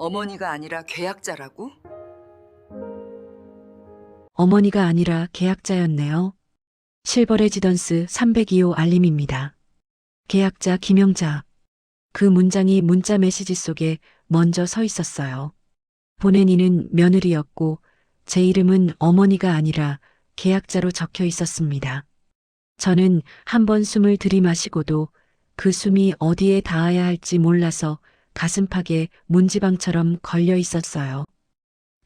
어머니가 아니라 계약자라고? 어머니가 아니라 계약자였네요. 실버레지던스 302호 알림입니다. 계약자 김영자. 그 문장이 문자 메시지 속에 먼저 서 있었어요. 보낸 이는 며느리였고 제 이름은 어머니가 아니라 계약자로 적혀 있었습니다. 저는 한 번 숨을 들이마시고도 그 숨이 어디에 닿아야 할지 몰라서 가슴팍에 문지방처럼 걸려 있었어요.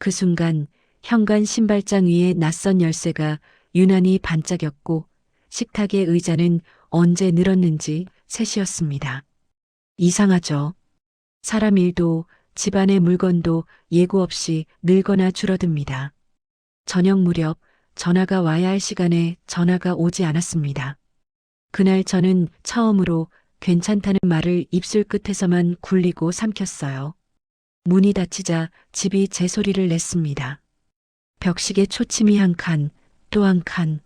그 순간 현관 신발장 위에 낯선 열쇠가 유난히 반짝였고 식탁의 의자는 언제 늘었는지 셋이었습니다. 이상하죠. 사람 일도 집안의 물건도 예고 없이 늘거나 줄어듭니다. 저녁 무렵 전화가 와야 할 시간에 전화가 오지 않았습니다. 그날 저는 처음으로 괜찮다는 말을 입술 끝에서만 굴리고 삼켰어요. 문이 닫히자 집이 제 소리를 냈습니다. 벽식에 초침이 한 칸, 또 한 칸.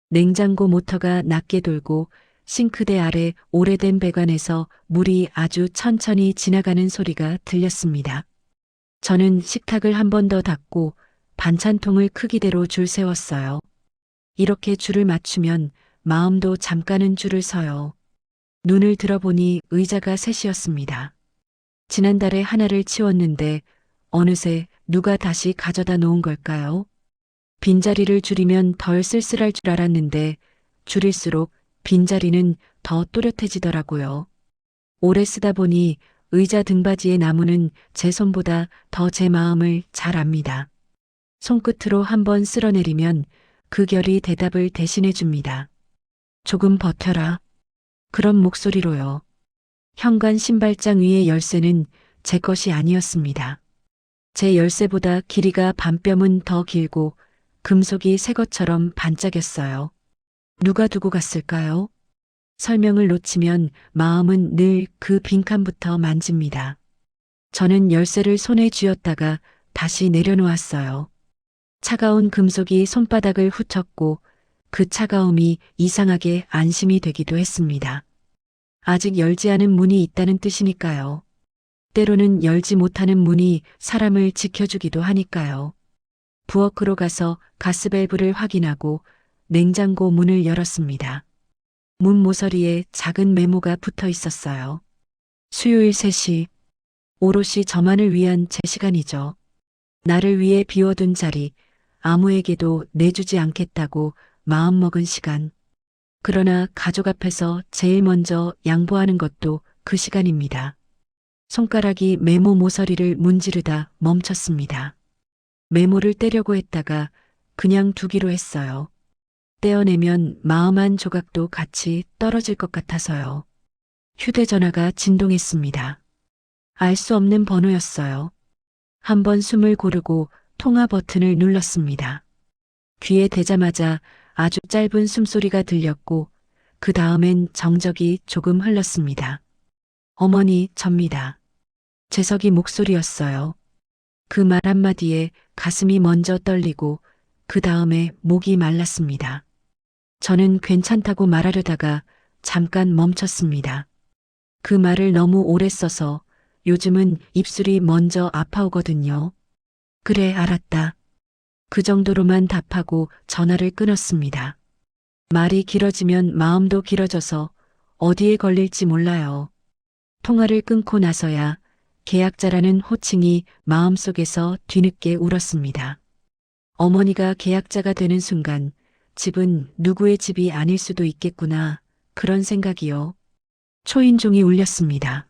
냉장고 모터가 낮게 돌고 싱크대 아래 오래된 배관에서 물이 아주 천천히 지나가는 소리가 들렸습니다. 저는 식탁을 한 번 더 닫고 반찬통을 크기대로 줄 세웠어요. 이렇게 줄을 맞추면 마음도 잠깐은 줄을 서요. 눈을 들어보니 의자가 셋이었습니다. 지난달에 하나를 치웠는데 어느새 누가 다시 가져다 놓은 걸까요? 빈자리를 줄이면 덜 쓸쓸할 줄 알았는데 줄일수록 빈자리는 더 또렷해지더라고요. 오래 쓰다 보니 의자 등받이의 나무는 제 손보다 더 제 마음을 잘 압니다. 손끝으로 한번 쓸어내리면 그 결이 대답을 대신해 줍니다. 조금 버텨라. 그런 목소리로요. 현관 신발장 위의 열쇠는 제 것이 아니었습니다. 제 열쇠보다 길이가 반뼘은 더 길고 금속이 새 것처럼 반짝였어요. 누가 두고 갔을까요? 설명을 놓치면 마음은 늘 그 빈칸부터 만집니다. 저는 열쇠를 손에 쥐었다가 다시 내려놓았어요. 차가운 금속이 손바닥을 훑었고 그 차가움이 이상하게 안심이 되기도 했습니다. 아직 열지 않은 문이 있다는 뜻이니까요. 때로는 열지 못하는 문이 사람을 지켜주기도 하니까요. 부엌으로 가서 가스밸브를 확인하고 냉장고 문을 열었습니다. 문 모서리에 작은 메모가 붙어 있었어요. 수요일 3시, 오롯이 저만을 위한 제 시간이죠. 나를 위해 비워둔 자리, 아무에게도 내주지 않겠다고 마음먹은 시간. 그러나 가족 앞에서 제일 먼저 양보하는 것도 그 시간입니다. 손가락이 메모 모서리를 문지르다 멈췄습니다. 메모를 떼려고 했다가 그냥 두기로 했어요. 떼어내면 마음 한 조각도 같이 떨어질 것 같아서요. 휴대전화가 진동했습니다. 알 수 없는 번호였어요. 한번 숨을 고르고 통화 버튼을 눌렀습니다. 귀에 대자마자 아주 짧은 숨소리가 들렸고 그 다음엔 정적이 조금 흘렀습니다. 어머니, 접니다. 재석이 목소리였어요. 그 말 한마디에 가슴이 먼저 떨리고 그 다음에 목이 말랐습니다. 저는 괜찮다고 말하려다가 잠깐 멈췄습니다. 그 말을 너무 오래 써서 요즘은 입술이 먼저 아파오거든요. 그래, 알았다. 그 정도로만 답하고 전화를 끊었습니다. 말이 길어지면 마음도 길어져서 어디에 걸릴지 몰라요. 통화를 끊고 나서야 계약자라는 호칭이 마음속에서 뒤늦게 울었습니다. 어머니가 계약자가 되는 순간 집은 누구의 집이 아닐 수도 있겠구나, 그런 생각이요. 초인종이 울렸습니다.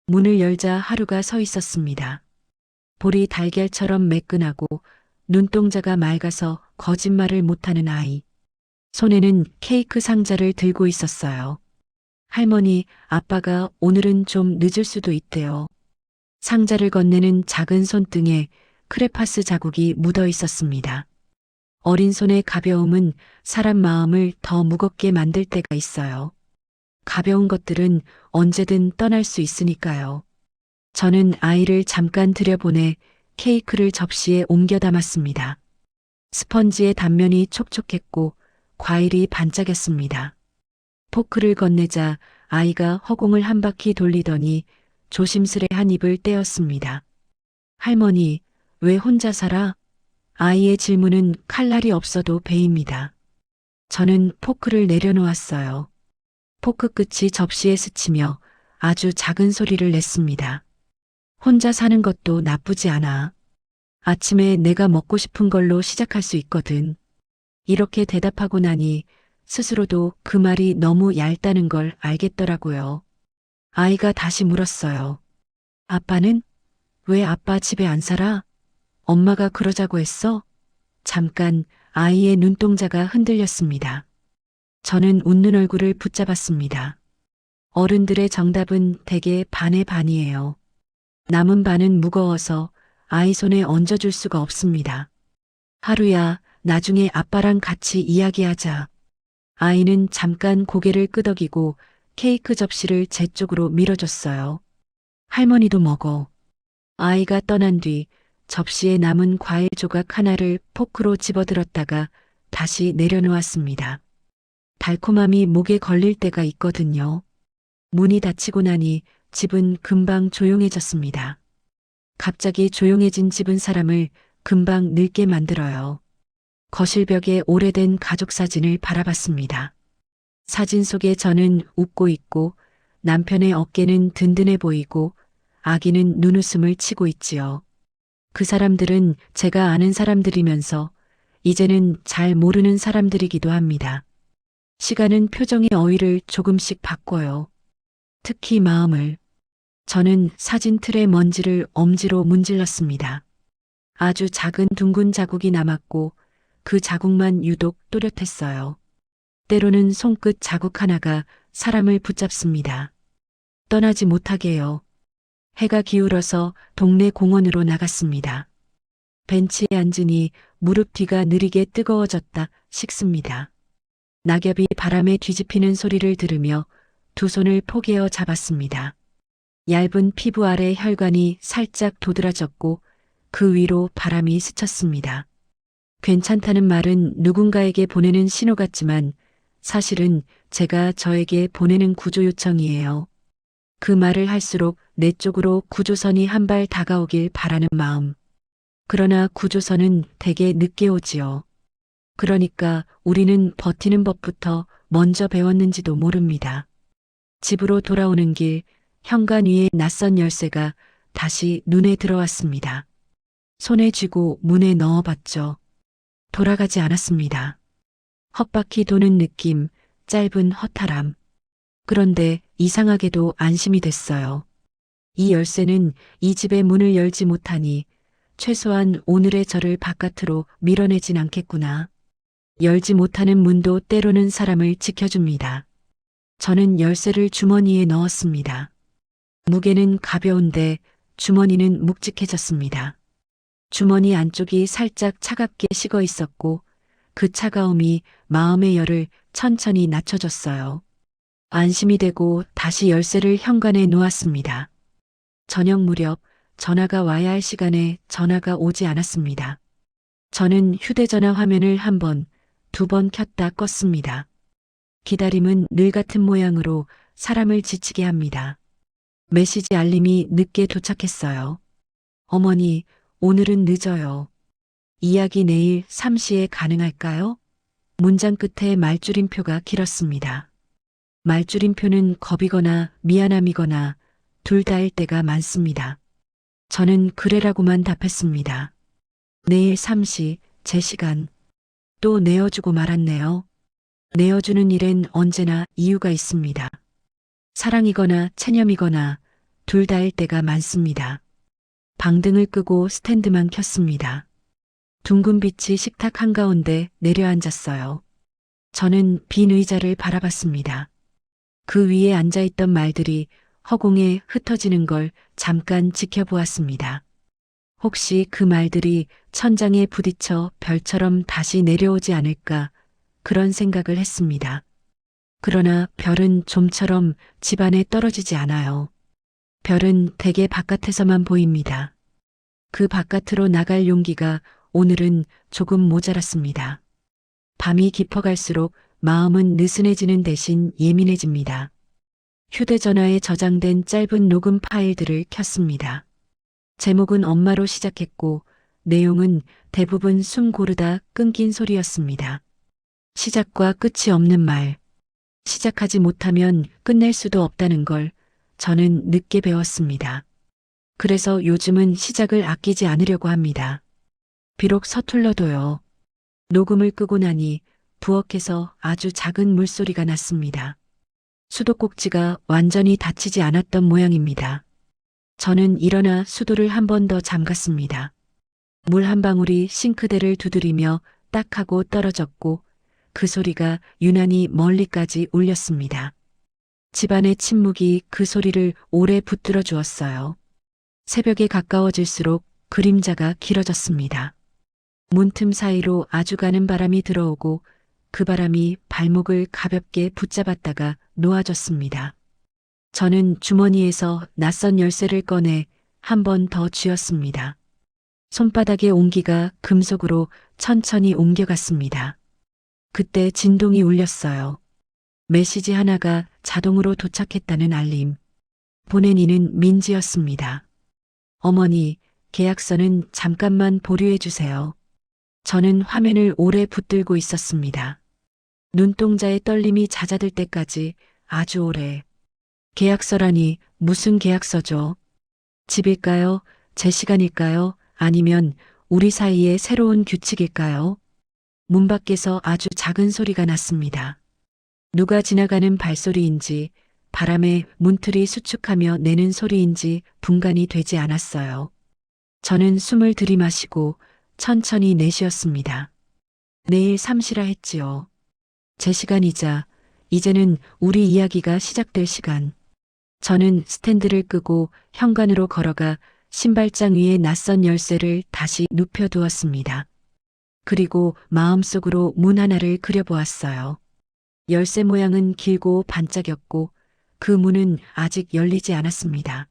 문을 열자 하루가 서 있었습니다. 볼이 달걀처럼 매끈하고 눈동자가 맑아서 거짓말을 못하는 아이. 손에는 케이크 상자를 들고 있었어요. 할머니, 아빠가 오늘은 좀 늦을 수도 있대요. 상자를 건네는 작은 손등에 크레파스 자국이 묻어 있었습니다. 어린 손의 가벼움은 사람 마음을 더 무겁게 만들 때가 있어요. 가벼운 것들은 언제든 떠날 수 있으니까요. 저는 아이를 잠깐 들여보내 케이크를 접시에 옮겨 담았습니다. 스펀지의 단면이 촉촉했고 과일이 반짝였습니다. 포크를 건네자 아이가 허공을 한 바퀴 돌리더니 조심스레 한 입을 떼었습니다. 할머니, 왜 혼자 살아? 아이의 질문은 칼날이 없어도 베입니다. 저는 포크를 내려놓았어요. 포크 끝이 접시에 스치며 아주 작은 소리를 냈습니다. 혼자 사는 것도 나쁘지 않아. 아침에 내가 먹고 싶은 걸로 시작할 수 있거든. 이렇게 대답하고 나니 스스로도 그 말이 너무 얇다는 걸 알겠더라고요. 아이가 다시 물었어요. 아빠는? 왜 아빠 집에 안 살아? 엄마가 그러자고 했어? 잠깐 아이의 눈동자가 흔들렸습니다. 저는 웃는 얼굴을 붙잡았습니다. 어른들의 정답은 대개 반의 반이에요. 남은 반은 무거워서 아이 손에 얹어줄 수가 없습니다. 하루야, 나중에 아빠랑 같이 이야기하자. 아이는 잠깐 고개를 끄덕이고 케이크 접시를 제 쪽으로 밀어줬어요. 할머니도 먹어. 아이가 떠난 뒤 접시에 남은 과일 조각 하나를 포크로 집어들었다가 다시 내려놓았습니다. 달콤함이 목에 걸릴 때가 있거든요. 문이 닫히고 나니 집은 금방 조용해졌습니다. 갑자기 조용해진 집은 사람을 금방 늙게 만들어요. 거실벽에 오래된 가족 사진을 바라봤습니다. 사진 속에 저는 웃고 있고 남편의 어깨는 든든해 보이고 아기는 눈웃음을 치고 있지요. 그 사람들은 제가 아는 사람들이면서 이제는 잘 모르는 사람들이기도 합니다. 시간은 표정의 어휘를 조금씩 바꿔요. 특히 마음을. 저는 사진 틀의 먼지를 엄지로 문질렀습니다. 아주 작은 둥근 자국이 남았고 그 자국만 유독 또렷했어요. 때로는 손끝 자국 하나가 사람을 붙잡습니다. 떠나지 못하게요. 해가 기울어서 동네 공원으로 나갔습니다. 벤치에 앉으니 무릎 뒤가 느리게 뜨거워졌다 식습니다. 낙엽이 바람에 뒤집히는 소리를 들으며 두 손을 포개어 잡았습니다. 얇은 피부 아래 혈관이 살짝 도드라졌고 그 위로 바람이 스쳤습니다. 괜찮다는 말은 누군가에게 보내는 신호 같지만 사실은 제가 저에게 보내는 구조 요청이에요. 그 말을 할수록 내 쪽으로 구조선이 한 발 다가오길 바라는 마음. 그러나 구조선은 되게 늦게 오지요. 그러니까 우리는 버티는 법부터 먼저 배웠는지도 모릅니다. 집으로 돌아오는 길, 현관 위에 낯선 열쇠가 다시 눈에 들어왔습니다. 손에 쥐고 문에 넣어봤죠. 돌아가지 않았습니다. 헛바퀴 도는 느낌, 짧은 허탈함. 그런데 이상하게도 안심이 됐어요. 이 열쇠는 이 집의 문을 열지 못하니 최소한 오늘의 저를 바깥으로 밀어내진 않겠구나. 열지 못하는 문도 때로는 사람을 지켜줍니다. 저는 열쇠를 주머니에 넣었습니다. 무게는 가벼운데 주머니는 묵직해졌습니다. 주머니 안쪽이 살짝 차갑게 식어 있었고 그 차가움이 마음의 열을 천천히 낮춰줬어요. 안심이 되고 다시 열쇠를 현관에 놓았습니다. 저녁 무렵 전화가 와야 할 시간에 전화가 오지 않았습니다. 저는 휴대전화 화면을 한 번, 두 번 켰다 껐습니다. 기다림은 늘 같은 모양으로 사람을 지치게 합니다. 메시지 알림이 늦게 도착했어요. 어머니, 오늘은 늦어요. 이야기 내일 3시에 가능할까요? 문장 끝에 말줄임표가 길었습니다. 말줄임표는 겁이거나 미안함이거나 둘 다일 때가 많습니다. 저는 그래라고만 답했습니다. 내일 3시, 제 시간. 또 내어주고 말았네요. 내어주는 일엔 언제나 이유가 있습니다. 사랑이거나 체념이거나 둘 다일 때가 많습니다. 방등을 끄고 스탠드만 켰습니다. 둥근 빛이 식탁 한가운데 내려앉았어요. 저는 빈 의자를 바라봤습니다. 그 위에 앉아있던 말들이 허공에 흩어지는 걸 잠깐 지켜보았습니다. 혹시 그 말들이 천장에 부딪혀 별처럼 다시 내려오지 않을까 그런 생각을 했습니다. 그러나 별은 좀처럼 집안에 떨어지지 않아요. 별은 대개 바깥에서만 보입니다. 그 바깥으로 나갈 용기가 오늘은 조금 모자랐습니다. 밤이 깊어갈수록 마음은 느슨해지는 대신 예민해집니다. 휴대전화에 저장된 짧은 녹음 파일들을 켰습니다. 제목은 엄마로 시작했고 내용은 대부분 숨 고르다 끊긴 소리였습니다. 시작과 끝이 없는 말. 시작하지 못하면 끝낼 수도 없다는 걸 저는 늦게 배웠습니다. 그래서 요즘은 시작을 아끼지 않으려고 합니다. 비록 서툴러도요. 녹음을 끄고 나니 부엌에서 아주 작은 물소리가 났습니다. 수도꼭지가 완전히 닫히지 않았던 모양입니다. 저는 일어나 수도를 한 번 더 잠갔습니다. 물 한 방울이 싱크대를 두드리며 딱 하고 떨어졌고 그 소리가 유난히 멀리까지 울렸습니다. 집안의 침묵이 그 소리를 오래 붙들어 주었어요. 새벽에 가까워질수록 그림자가 길어졌습니다. 문틈 사이로 아주 가는 바람이 들어오고 그 바람이 발목을 가볍게 붙잡았다가 놓아졌습니다. 저는 주머니에서 낯선 열쇠를 꺼내 한 번 더 쥐었습니다. 손바닥의 온기가 금속으로 천천히 옮겨갔습니다. 그때 진동이 울렸어요. 메시지 하나가 자동으로 도착했다는 알림. 보낸 이는 민지였습니다. 어머니, 계약서는 잠깐만 보류해 주세요. 저는 화면을 오래 붙들고 있었습니다. 눈동자의 떨림이 잦아들 때까지 아주 오래. 계약서라니 무슨 계약서죠? 집일까요? 제 시간일까요? 아니면 우리 사이의 새로운 규칙일까요? 문 밖에서 아주 작은 소리가 났습니다. 누가 지나가는 발소리인지 바람에 문틀이 수축하며 내는 소리인지 분간이 되지 않았어요. 저는 숨을 들이마시고 천천히 내쉬었습니다. 내일 3시라 했지요. 제 시간이자 이제는 우리 이야기가 시작될 시간. 저는 스탠드를 끄고 현관으로 걸어가 신발장 위에 낯선 열쇠를 다시 눕혀두었습니다. 그리고 마음속으로 문 하나를 그려보았어요. 열쇠 모양은 길고 반짝였고 그 문은 아직 열리지 않았습니다.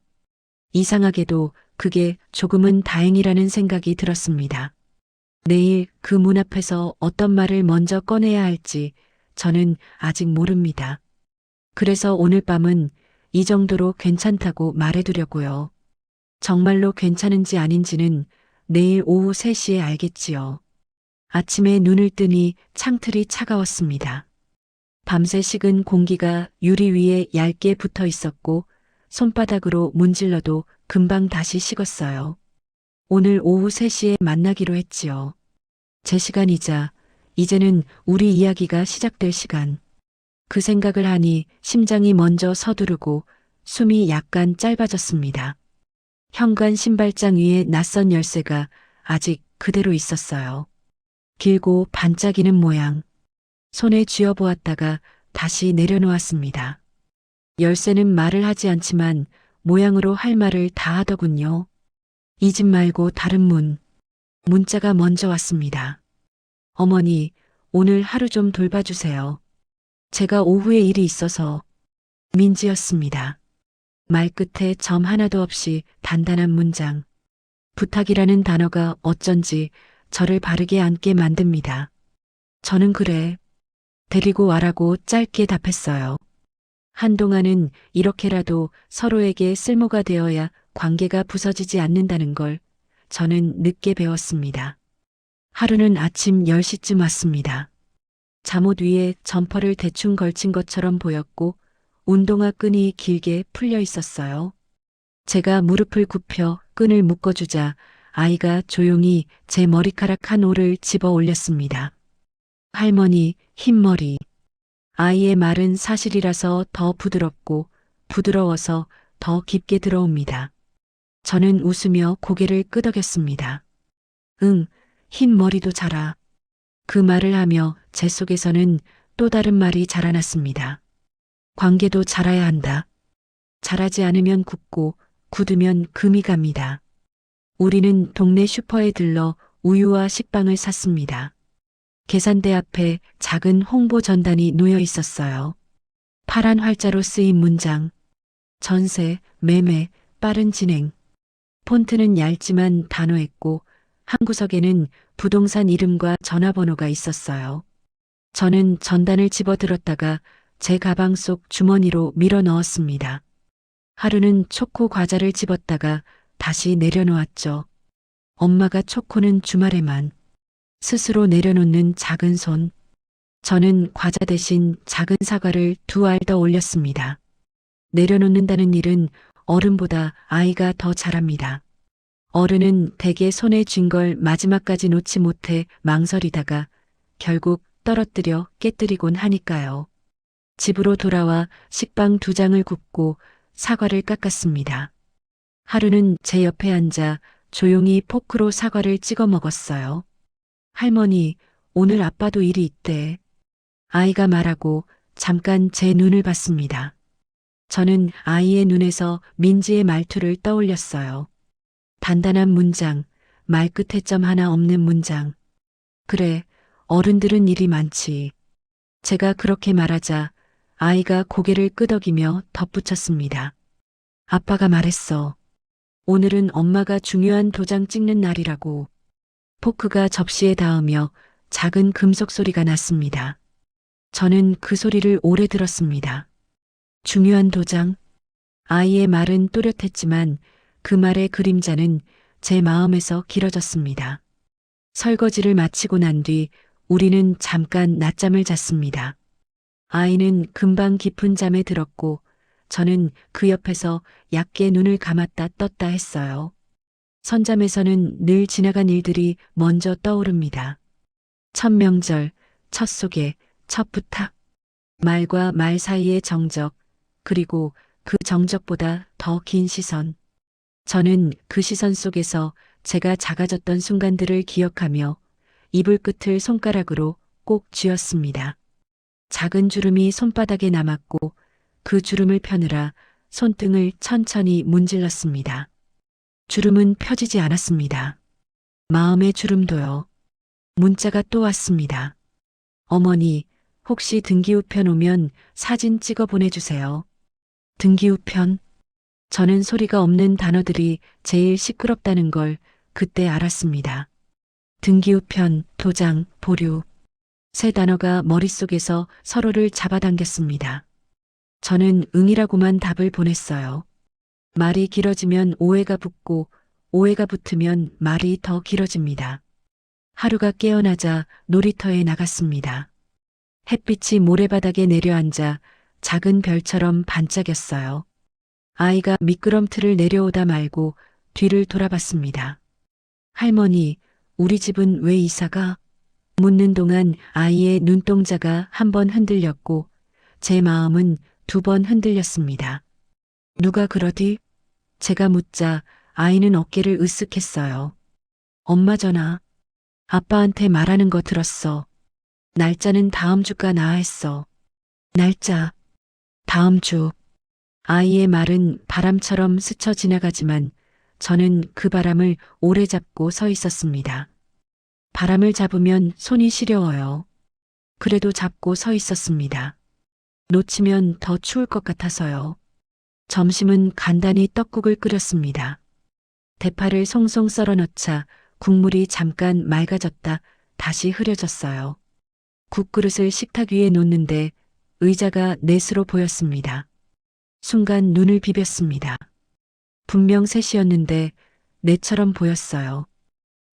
이상하게도 그게 조금은 다행이라는 생각이 들었습니다. 내일 그 문 앞에서 어떤 말을 먼저 꺼내야 할지 저는 아직 모릅니다. 그래서 오늘 밤은 이 정도로 괜찮다고 말해두려고요. 정말로 괜찮은지 아닌지는 내일 오후 3시에 알겠지요. 아침에 눈을 뜨니 창틀이 차가웠습니다. 밤새 식은 공기가 유리 위에 얇게 붙어 있었고 손바닥으로 문질러도 금방 다시 식었어요. 오늘 오후 3시에 만나기로 했지요. 제 시간이자 이제는 우리 이야기가 시작될 시간. 그 생각을 하니 심장이 먼저 서두르고 숨이 약간 짧아졌습니다. 현관 신발장 위에 낯선 열쇠가 아직 그대로 있었어요. 길고 반짝이는 모양. 손에 쥐어보았다가 다시 내려놓았습니다. 열쇠는 말을 하지 않지만 모양으로 할 말을 다 하더군요. 이 집 말고 다른 문. 문자가 먼저 왔습니다. 어머니, 오늘 하루 좀 돌봐주세요. 제가 오후에 일이 있어서. 민지였습니다. 말끝에 점 하나도 없이 단단한 문장. 부탁이라는 단어가 어쩐지 저를 바르게 앉게 만듭니다. 저는 그래. 데리고 와라고 짧게 답했어요. 한동안은 이렇게라도 서로에게 쓸모가 되어야 관계가 부서지지 않는다는 걸 저는 늦게 배웠습니다. 하루는 아침 10시쯤 왔습니다. 잠옷 위에 점퍼를 대충 걸친 것처럼 보였고 운동화 끈이 길게 풀려 있었어요. 제가 무릎을 굽혀 끈을 묶어주자 아이가 조용히 제 머리카락 한 올을 집어 올렸습니다. 할머니, 흰머리. 아이의 말은 사실이라서 더 부드럽고 부드러워서 더 깊게 들어옵니다. 저는 웃으며 고개를 끄덕였습니다. 응, 흰 머리도 자라. 그 말을 하며 제 속에서는 또 다른 말이 자라났습니다. 관계도 자라야 한다. 자라지 않으면 굳고 굳으면 금이 갑니다. 우리는 동네 슈퍼에 들러 우유와 식빵을 샀습니다. 계산대 앞에 작은 홍보 전단이 놓여 있었어요. 파란 활자로 쓰인 문장. 전세, 매매, 빠른 진행. 폰트는 얇지만 단호했고 한 구석에는 부동산 이름과 전화번호가 있었어요. 저는 전단을 집어들었다가 제 가방 속 주머니로 밀어 넣었습니다. 하루는 초코 과자를 집었다가 다시 내려놓았죠. 엄마가 초코는 주말에만 스스로 내려놓는 작은 손. 저는 과자 대신 작은 사과를 2알 더 올렸습니다. 내려놓는다는 일은 어른보다 아이가 더 잘합니다. 어른은 대개 손에 쥔 걸 마지막까지 놓지 못해 망설이다가 결국 떨어뜨려 깨뜨리곤 하니까요. 집으로 돌아와 식빵 2장을 굽고 사과를 깎았습니다. 하루는 제 옆에 앉아 조용히 포크로 사과를 찍어 먹었어요. 할머니, 오늘 아빠도 일이 있대. 아이가 말하고 잠깐 제 눈을 봤습니다. 저는 아이의 눈에서 민지의 말투를 떠올렸어요. 단단한 문장, 말끝에 점 하나 없는 문장. 그래, 어른들은 일이 많지. 제가 그렇게 말하자 아이가 고개를 끄덕이며 덧붙였습니다. 아빠가 말했어. 오늘은 엄마가 중요한 도장 찍는 날이라고. 포크가 접시에 닿으며 작은 금속 소리가 났습니다. 저는 그 소리를 오래 들었습니다. 중요한 도장? 아이의 말은 또렷했지만 그 말의 그림자는 제 마음에서 길어졌습니다. 설거지를 마치고 난 뒤 우리는 잠깐 낮잠을 잤습니다. 아이는 금방 깊은 잠에 들었고 저는 그 옆에서 얕게 눈을 감았다 떴다 했어요. 선잠에서는 늘 지나간 일들이 먼저 떠오릅니다. 첫 명절, 첫 소개, 첫 부탁, 말과 말 사이의 정적, 그리고 그 정적보다 더 긴 시선. 저는 그 시선 속에서 제가 작아졌던 순간들을 기억하며 이불 끝을 손가락으로 꼭 쥐었습니다. 작은 주름이 손바닥에 남았고 그 주름을 펴느라 손등을 천천히 문질렀습니다. 주름은 펴지지 않았습니다. 마음의 주름도요. 문자가 또 왔습니다. 어머니, 혹시 등기우편 오면 사진 찍어 보내주세요. 등기우편? 저는 소리가 없는 단어들이 제일 시끄럽다는 걸 그때 알았습니다. 등기우편, 도장, 보류. 세 단어가 머릿속에서 서로를 잡아당겼습니다. 저는 응이라고만 답을 보냈어요. 말이 길어지면 오해가 붙고 오해가 붙으면 말이 더 길어집니다. 하루가 깨어나자 놀이터에 나갔습니다. 햇빛이 모래바닥에 내려앉아 작은 별처럼 반짝였어요. 아이가 미끄럼틀을 내려오다 말고 뒤를 돌아봤습니다. 할머니, 우리 집은 왜 이사가? 묻는 동안 아이의 눈동자가 1번 흔들렸고 제 마음은 2번 흔들렸습니다. 누가 그러디? 제가 묻자 아이는 어깨를 으쓱했어요. 엄마 전화. 아빠한테 말하는 거 들었어. 날짜는 다음 주가 나아 했어. 날짜. 다음 주. 아이의 말은 바람처럼 스쳐 지나가지만 저는 그 바람을 오래 잡고 서 있었습니다. 바람을 잡으면 손이 시려워요. 그래도 잡고 서 있었습니다. 놓치면 더 추울 것 같아서요. 점심은 간단히 떡국을 끓였습니다. 대파를 송송 썰어 넣자 국물이 잠깐 맑아졌다 다시 흐려졌어요. 국그릇을 식탁 위에 놓는데 의자가 넷으로 보였습니다. 순간 눈을 비볐습니다. 분명 셋이었는데 넷처럼 보였어요.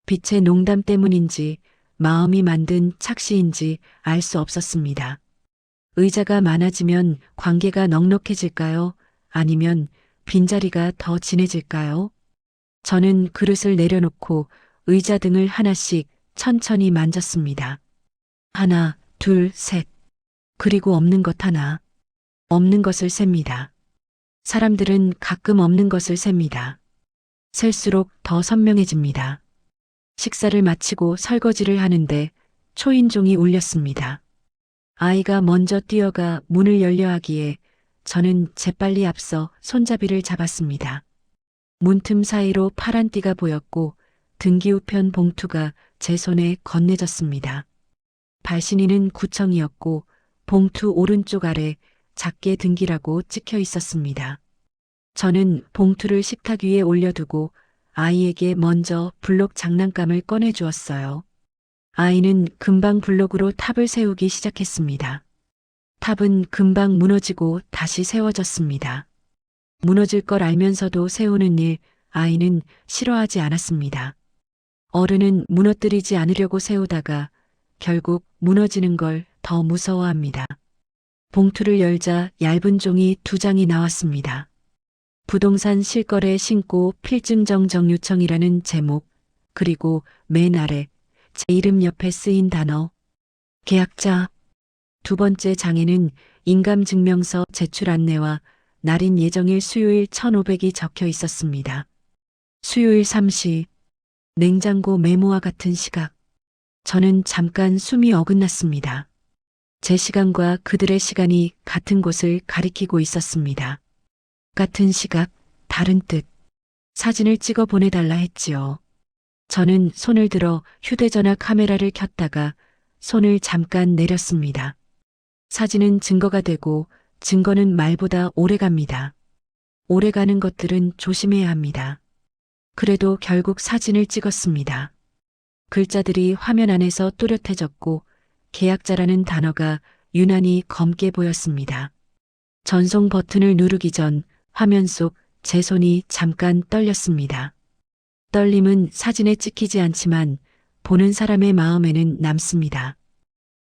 빛의 농담 때문인지 마음이 만든 착시인지 알 수 없었습니다. 의자가 많아지면 관계가 넉넉해질까요? 아니면 빈자리가 더 진해질까요? 저는 그릇을 내려놓고 의자 등을 하나씩 천천히 만졌습니다. 하나, 둘, 셋. 그리고 없는 것 하나. 없는 것을 셉니다. 사람들은 가끔 없는 것을 셉니다. 셀수록 더 선명해집니다. 식사를 마치고 설거지를 하는데 초인종이 울렸습니다. 아이가 먼저 뛰어가 문을 열려 하기에 저는 재빨리 앞서 손잡이를 잡았습니다. 문틈 사이로 파란 띠가 보였고 등기우편 봉투가 제 손에 건네졌습니다. 발신인은 구청이었고 봉투 오른쪽 아래 작게 등기라고 찍혀 있었습니다. 저는 봉투를 식탁 위에 올려두고 아이에게 먼저 블록 장난감을 꺼내 주었어요. 아이는 금방 블록으로 탑을 세우기 시작했습니다. 탑은 금방 무너지고 다시 세워졌습니다. 무너질 걸 알면서도 세우는 일 아이는 싫어하지 않았습니다. 어른은 무너뜨리지 않으려고 세우다가 결국 무너지는 걸 더 무서워합니다. 봉투를 열자 얇은 종이 2장이 나왔습니다. 부동산 실거래 신고 필증정정 요청이라는 제목, 그리고 맨 아래 제 이름 옆에 쓰인 단어, 계약자. 2번째 장에는 인감증명서 제출 안내와 날인 예정일 수요일 1,500이 적혀 있었습니다. 수요일 3시, 냉장고 메모와 같은 시각. 저는 잠깐 숨이 어긋났습니다. 제 시간과 그들의 시간이 같은 곳을 가리키고 있었습니다. 같은 시각, 다른 뜻. 사진을 찍어 보내달라 했지요. 저는 손을 들어 휴대전화 카메라를 켰다가 손을 잠깐 내렸습니다. 사진은 증거가 되고 증거는 말보다 오래 갑니다. 오래 가는 것들은 조심해야 합니다. 그래도 결국 사진을 찍었습니다. 글자들이 화면 안에서 또렷해졌고 계약자라는 단어가 유난히 검게 보였습니다. 전송 버튼을 누르기 전 화면 속 제 손이 잠깐 떨렸습니다. 떨림은 사진에 찍히지 않지만 보는 사람의 마음에는 남습니다.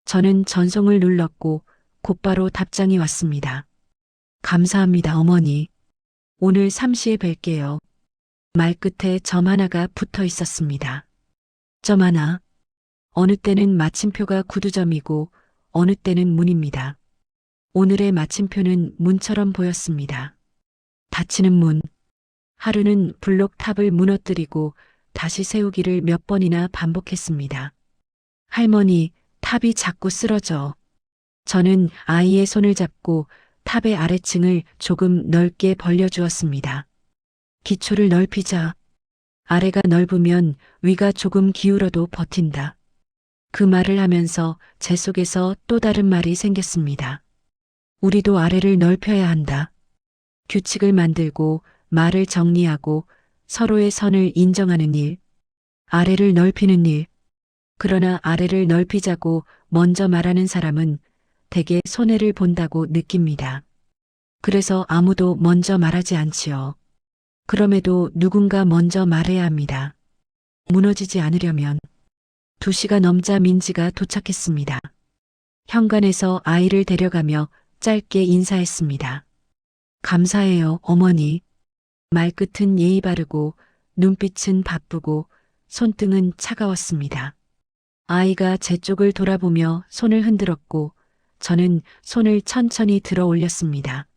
저는 전송을 눌렀고 곧바로 답장이 왔습니다. 감사합니다, 어머니. 오늘 3시에 뵐게요. 말끝에 점 하나가 붙어 있었습니다. 점 하나. 어느 때는 마침표가 구두점이고 어느 때는 문입니다. 오늘의 마침표는 문처럼 보였습니다. 닫히는 문. 하루는 블록탑을 무너뜨리고 다시 세우기를 몇 번이나 반복했습니다. 할머니, 탑이 자꾸 쓰러져. 저는 아이의 손을 잡고 탑의 아래층을 조금 넓게 벌려주었습니다. 기초를 넓히자. 아래가 넓으면 위가 조금 기울어도 버틴다. 그 말을 하면서 제 속에서 또 다른 말이 생겼습니다. 우리도 아래를 넓혀야 한다. 규칙을 만들고 말을 정리하고 서로의 선을 인정하는 일. 아래를 넓히는 일. 그러나 아래를 넓히자고 먼저 말하는 사람은 대개 손해를 본다고 느낍니다. 그래서 아무도 먼저 말하지 않지요. 그럼에도 누군가 먼저 말해야 합니다. 무너지지 않으려면. 2시가 넘자 민지가 도착했습니다. 현관에서 아이를 데려가며 짧게 인사했습니다. 감사해요, 어머니. 말끝은 예의 바르고 눈빛은 바쁘고 손등은 차가웠습니다. 아이가 제 쪽을 돌아보며 손을 흔들었고 저는 손을 천천히 들어 올렸습니다.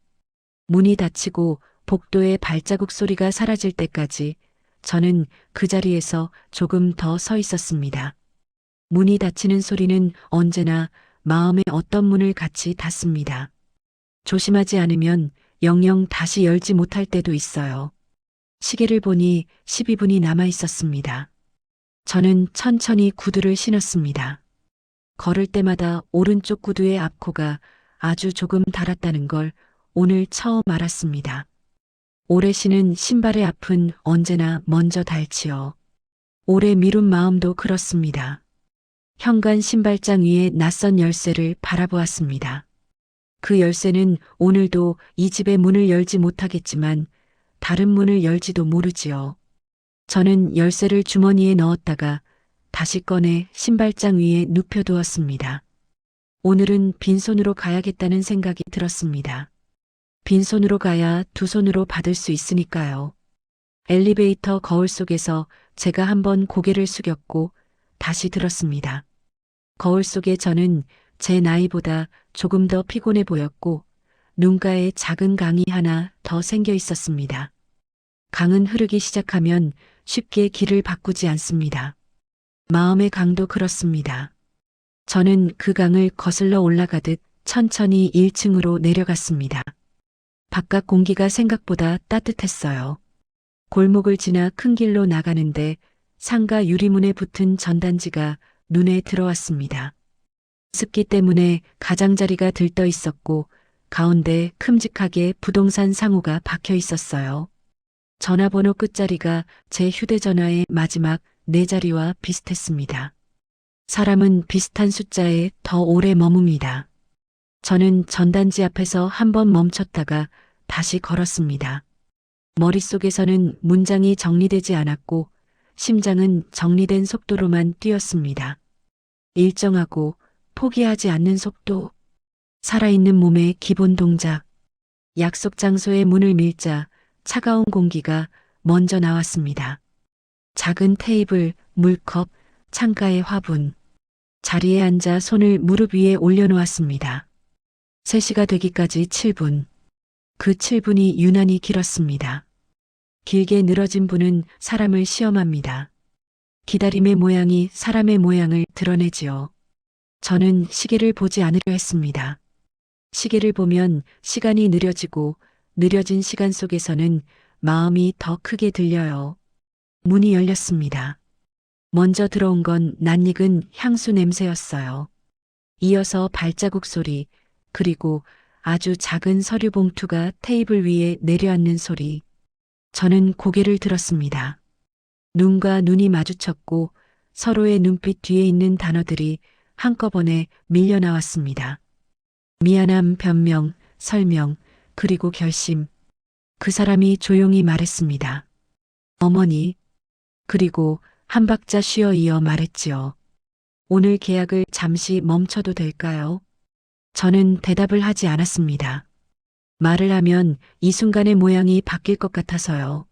문이 닫히고 복도의 발자국 소리가 사라질 때까지 저는 그 자리에서 조금 더 서 있었습니다. 문이 닫히는 소리는 언제나 마음의 어떤 문을 같이 닫습니다. 조심하지 않으면 영영 다시 열지 못할 때도 있어요. 시계를 보니 12분이 남아 있었습니다. 저는 천천히 구두를 신었습니다. 걸을 때마다 오른쪽 구두의 앞코가 아주 조금 닳았다는 걸 오늘 처음 알았습니다. 오래 신은 신발의 앞은 언제나 먼저 닳지요. 오래 미룬 마음도 그렇습니다. 현관 신발장 위에 낯선 열쇠를 바라보았습니다. 그 열쇠는 오늘도 이 집의 문을 열지 못하겠지만 다른 문을 열지도 모르지요. 저는 열쇠를 주머니에 넣었다가 다시 꺼내 신발장 위에 눕혀두었습니다. 오늘은 빈손으로 가야겠다는 생각이 들었습니다. 빈손으로 가야 2손으로 받을 수 있으니까요. 엘리베이터 거울 속에서 제가 한번 고개를 숙였고 다시 들었습니다. 거울 속에 저는 제 나이보다 조금 더 피곤해 보였고 눈가에 작은 강이 하나 더 생겨 있었습니다. 강은 흐르기 시작하면 쉽게 길을 바꾸지 않습니다. 마음의 강도 그렇습니다. 저는 그 강을 거슬러 올라가듯 천천히 1층으로 내려갔습니다. 바깥 공기가 생각보다 따뜻했어요. 골목을 지나 큰 길로 나가는데 상가 유리문에 붙은 전단지가 눈에 들어왔습니다. 습기 때문에 가장자리가 들떠 있었고 가운데 큼직하게 부동산 상호가 박혀 있었어요. 전화번호 끝자리가 제 휴대전화의 마지막 4자리와 비슷했습니다. 사람은 비슷한 숫자에 더 오래 머뭅니다. 저는 전단지 앞에서 한번 멈췄다가 다시 걸었습니다. 머릿속에서는 문장이 정리되지 않았고 심장은 정리된 속도로만 뛰었습니다. 일정하고 포기하지 않는 속도, 살아있는 몸의 기본 동작, 약속 장소의 문을 밀자 차가운 공기가 먼저 나왔습니다. 작은 테이블, 물컵, 창가의 화분. 자리에 앉아 손을 무릎 위에 올려놓았습니다. 3시가 되기까지 7분. 그 7분이 유난히 길었습니다. 길게 늘어진 분은 사람을 시험합니다. 기다림의 모양이 사람의 모양을 드러내지요. 저는 시계를 보지 않으려 했습니다. 시계를 보면 시간이 느려지고 느려진 시간 속에서는 마음이 더 크게 들려요. 문이 열렸습니다. 먼저 들어온 건 낯익은 향수 냄새였어요. 이어서 발자국 소리, 그리고 아주 작은 서류 봉투가 테이블 위에 내려앉는 소리. 저는 고개를 들었습니다. 눈과 눈이 마주쳤고 서로의 눈빛 뒤에 있는 단어들이 한꺼번에 밀려 나왔습니다. 미안함, 변명, 설명, 그리고 결심. 그 사람이 조용히 말했습니다. 어머니. 그리고 한 박자 쉬어 이어 말했지요. 오늘 계약을 잠시 멈춰도 될까요? 저는 대답을 하지 않았습니다. 말을 하면 이 순간의 모양이 바뀔 것 같아서요.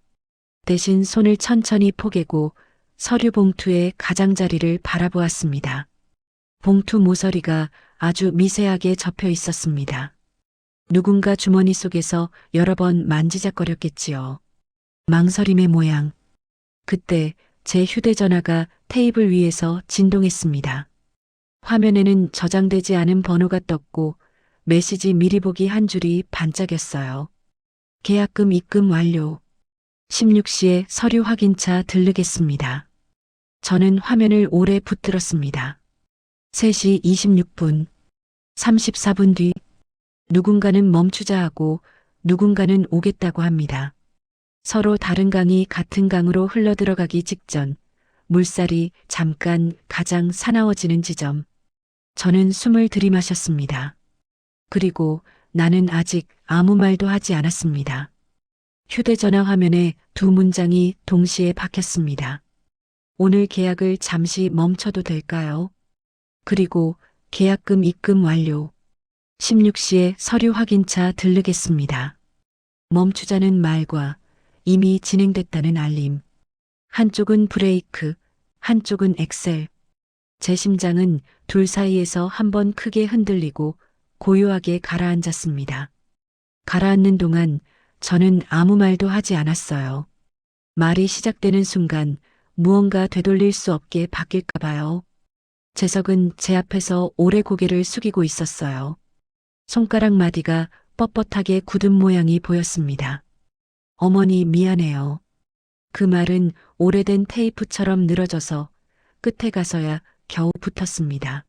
대신 손을 천천히 포개고 서류 봉투의 가장자리를 바라보았습니다. 봉투 모서리가 아주 미세하게 접혀 있었습니다. 누군가 주머니 속에서 여러 번 만지작거렸겠지요. 망설임의 모양. 그때 제 휴대전화가 테이블 위에서 진동했습니다. 화면에는 저장되지 않은 번호가 떴고 메시지 미리 보기 한 줄이 반짝였어요. 계약금 입금 완료. 16시에 서류 확인차 들르겠습니다. 저는 화면을 오래 붙들었습니다. 3시 26분, 34분 뒤 누군가는 멈추자 하고 누군가는 오겠다고 합니다. 서로 다른 강이 같은 강으로 흘러들어가기 직전 물살이 잠깐 가장 사나워지는 지점. 저는 숨을 들이마셨습니다. 그리고 나는 아직 아무 말도 하지 않았습니다. 휴대전화 화면에 두 문장이 동시에 박혔습니다. 오늘 계약을 잠시 멈춰도 될까요? 그리고 계약금 입금 완료. 16시에 서류 확인차 들르겠습니다. 멈추자는 말과 이미 진행됐다는 알림. 한쪽은 브레이크, 한쪽은 엑셀. 제 심장은 둘 사이에서 한번 크게 흔들리고 고요하게 가라앉았습니다. 가라앉는 동안 저는 아무 말도 하지 않았어요. 말이 시작되는 순간 무언가 되돌릴 수 없게 바뀔까 봐요. 재석은 제 앞에서 오래 고개를 숙이고 있었어요. 손가락 마디가 뻣뻣하게 굳은 모양이 보였습니다. 어머니 미안해요. 그 말은 오래된 테이프처럼 늘어져서 끝에 가서야 겨우 붙었습니다.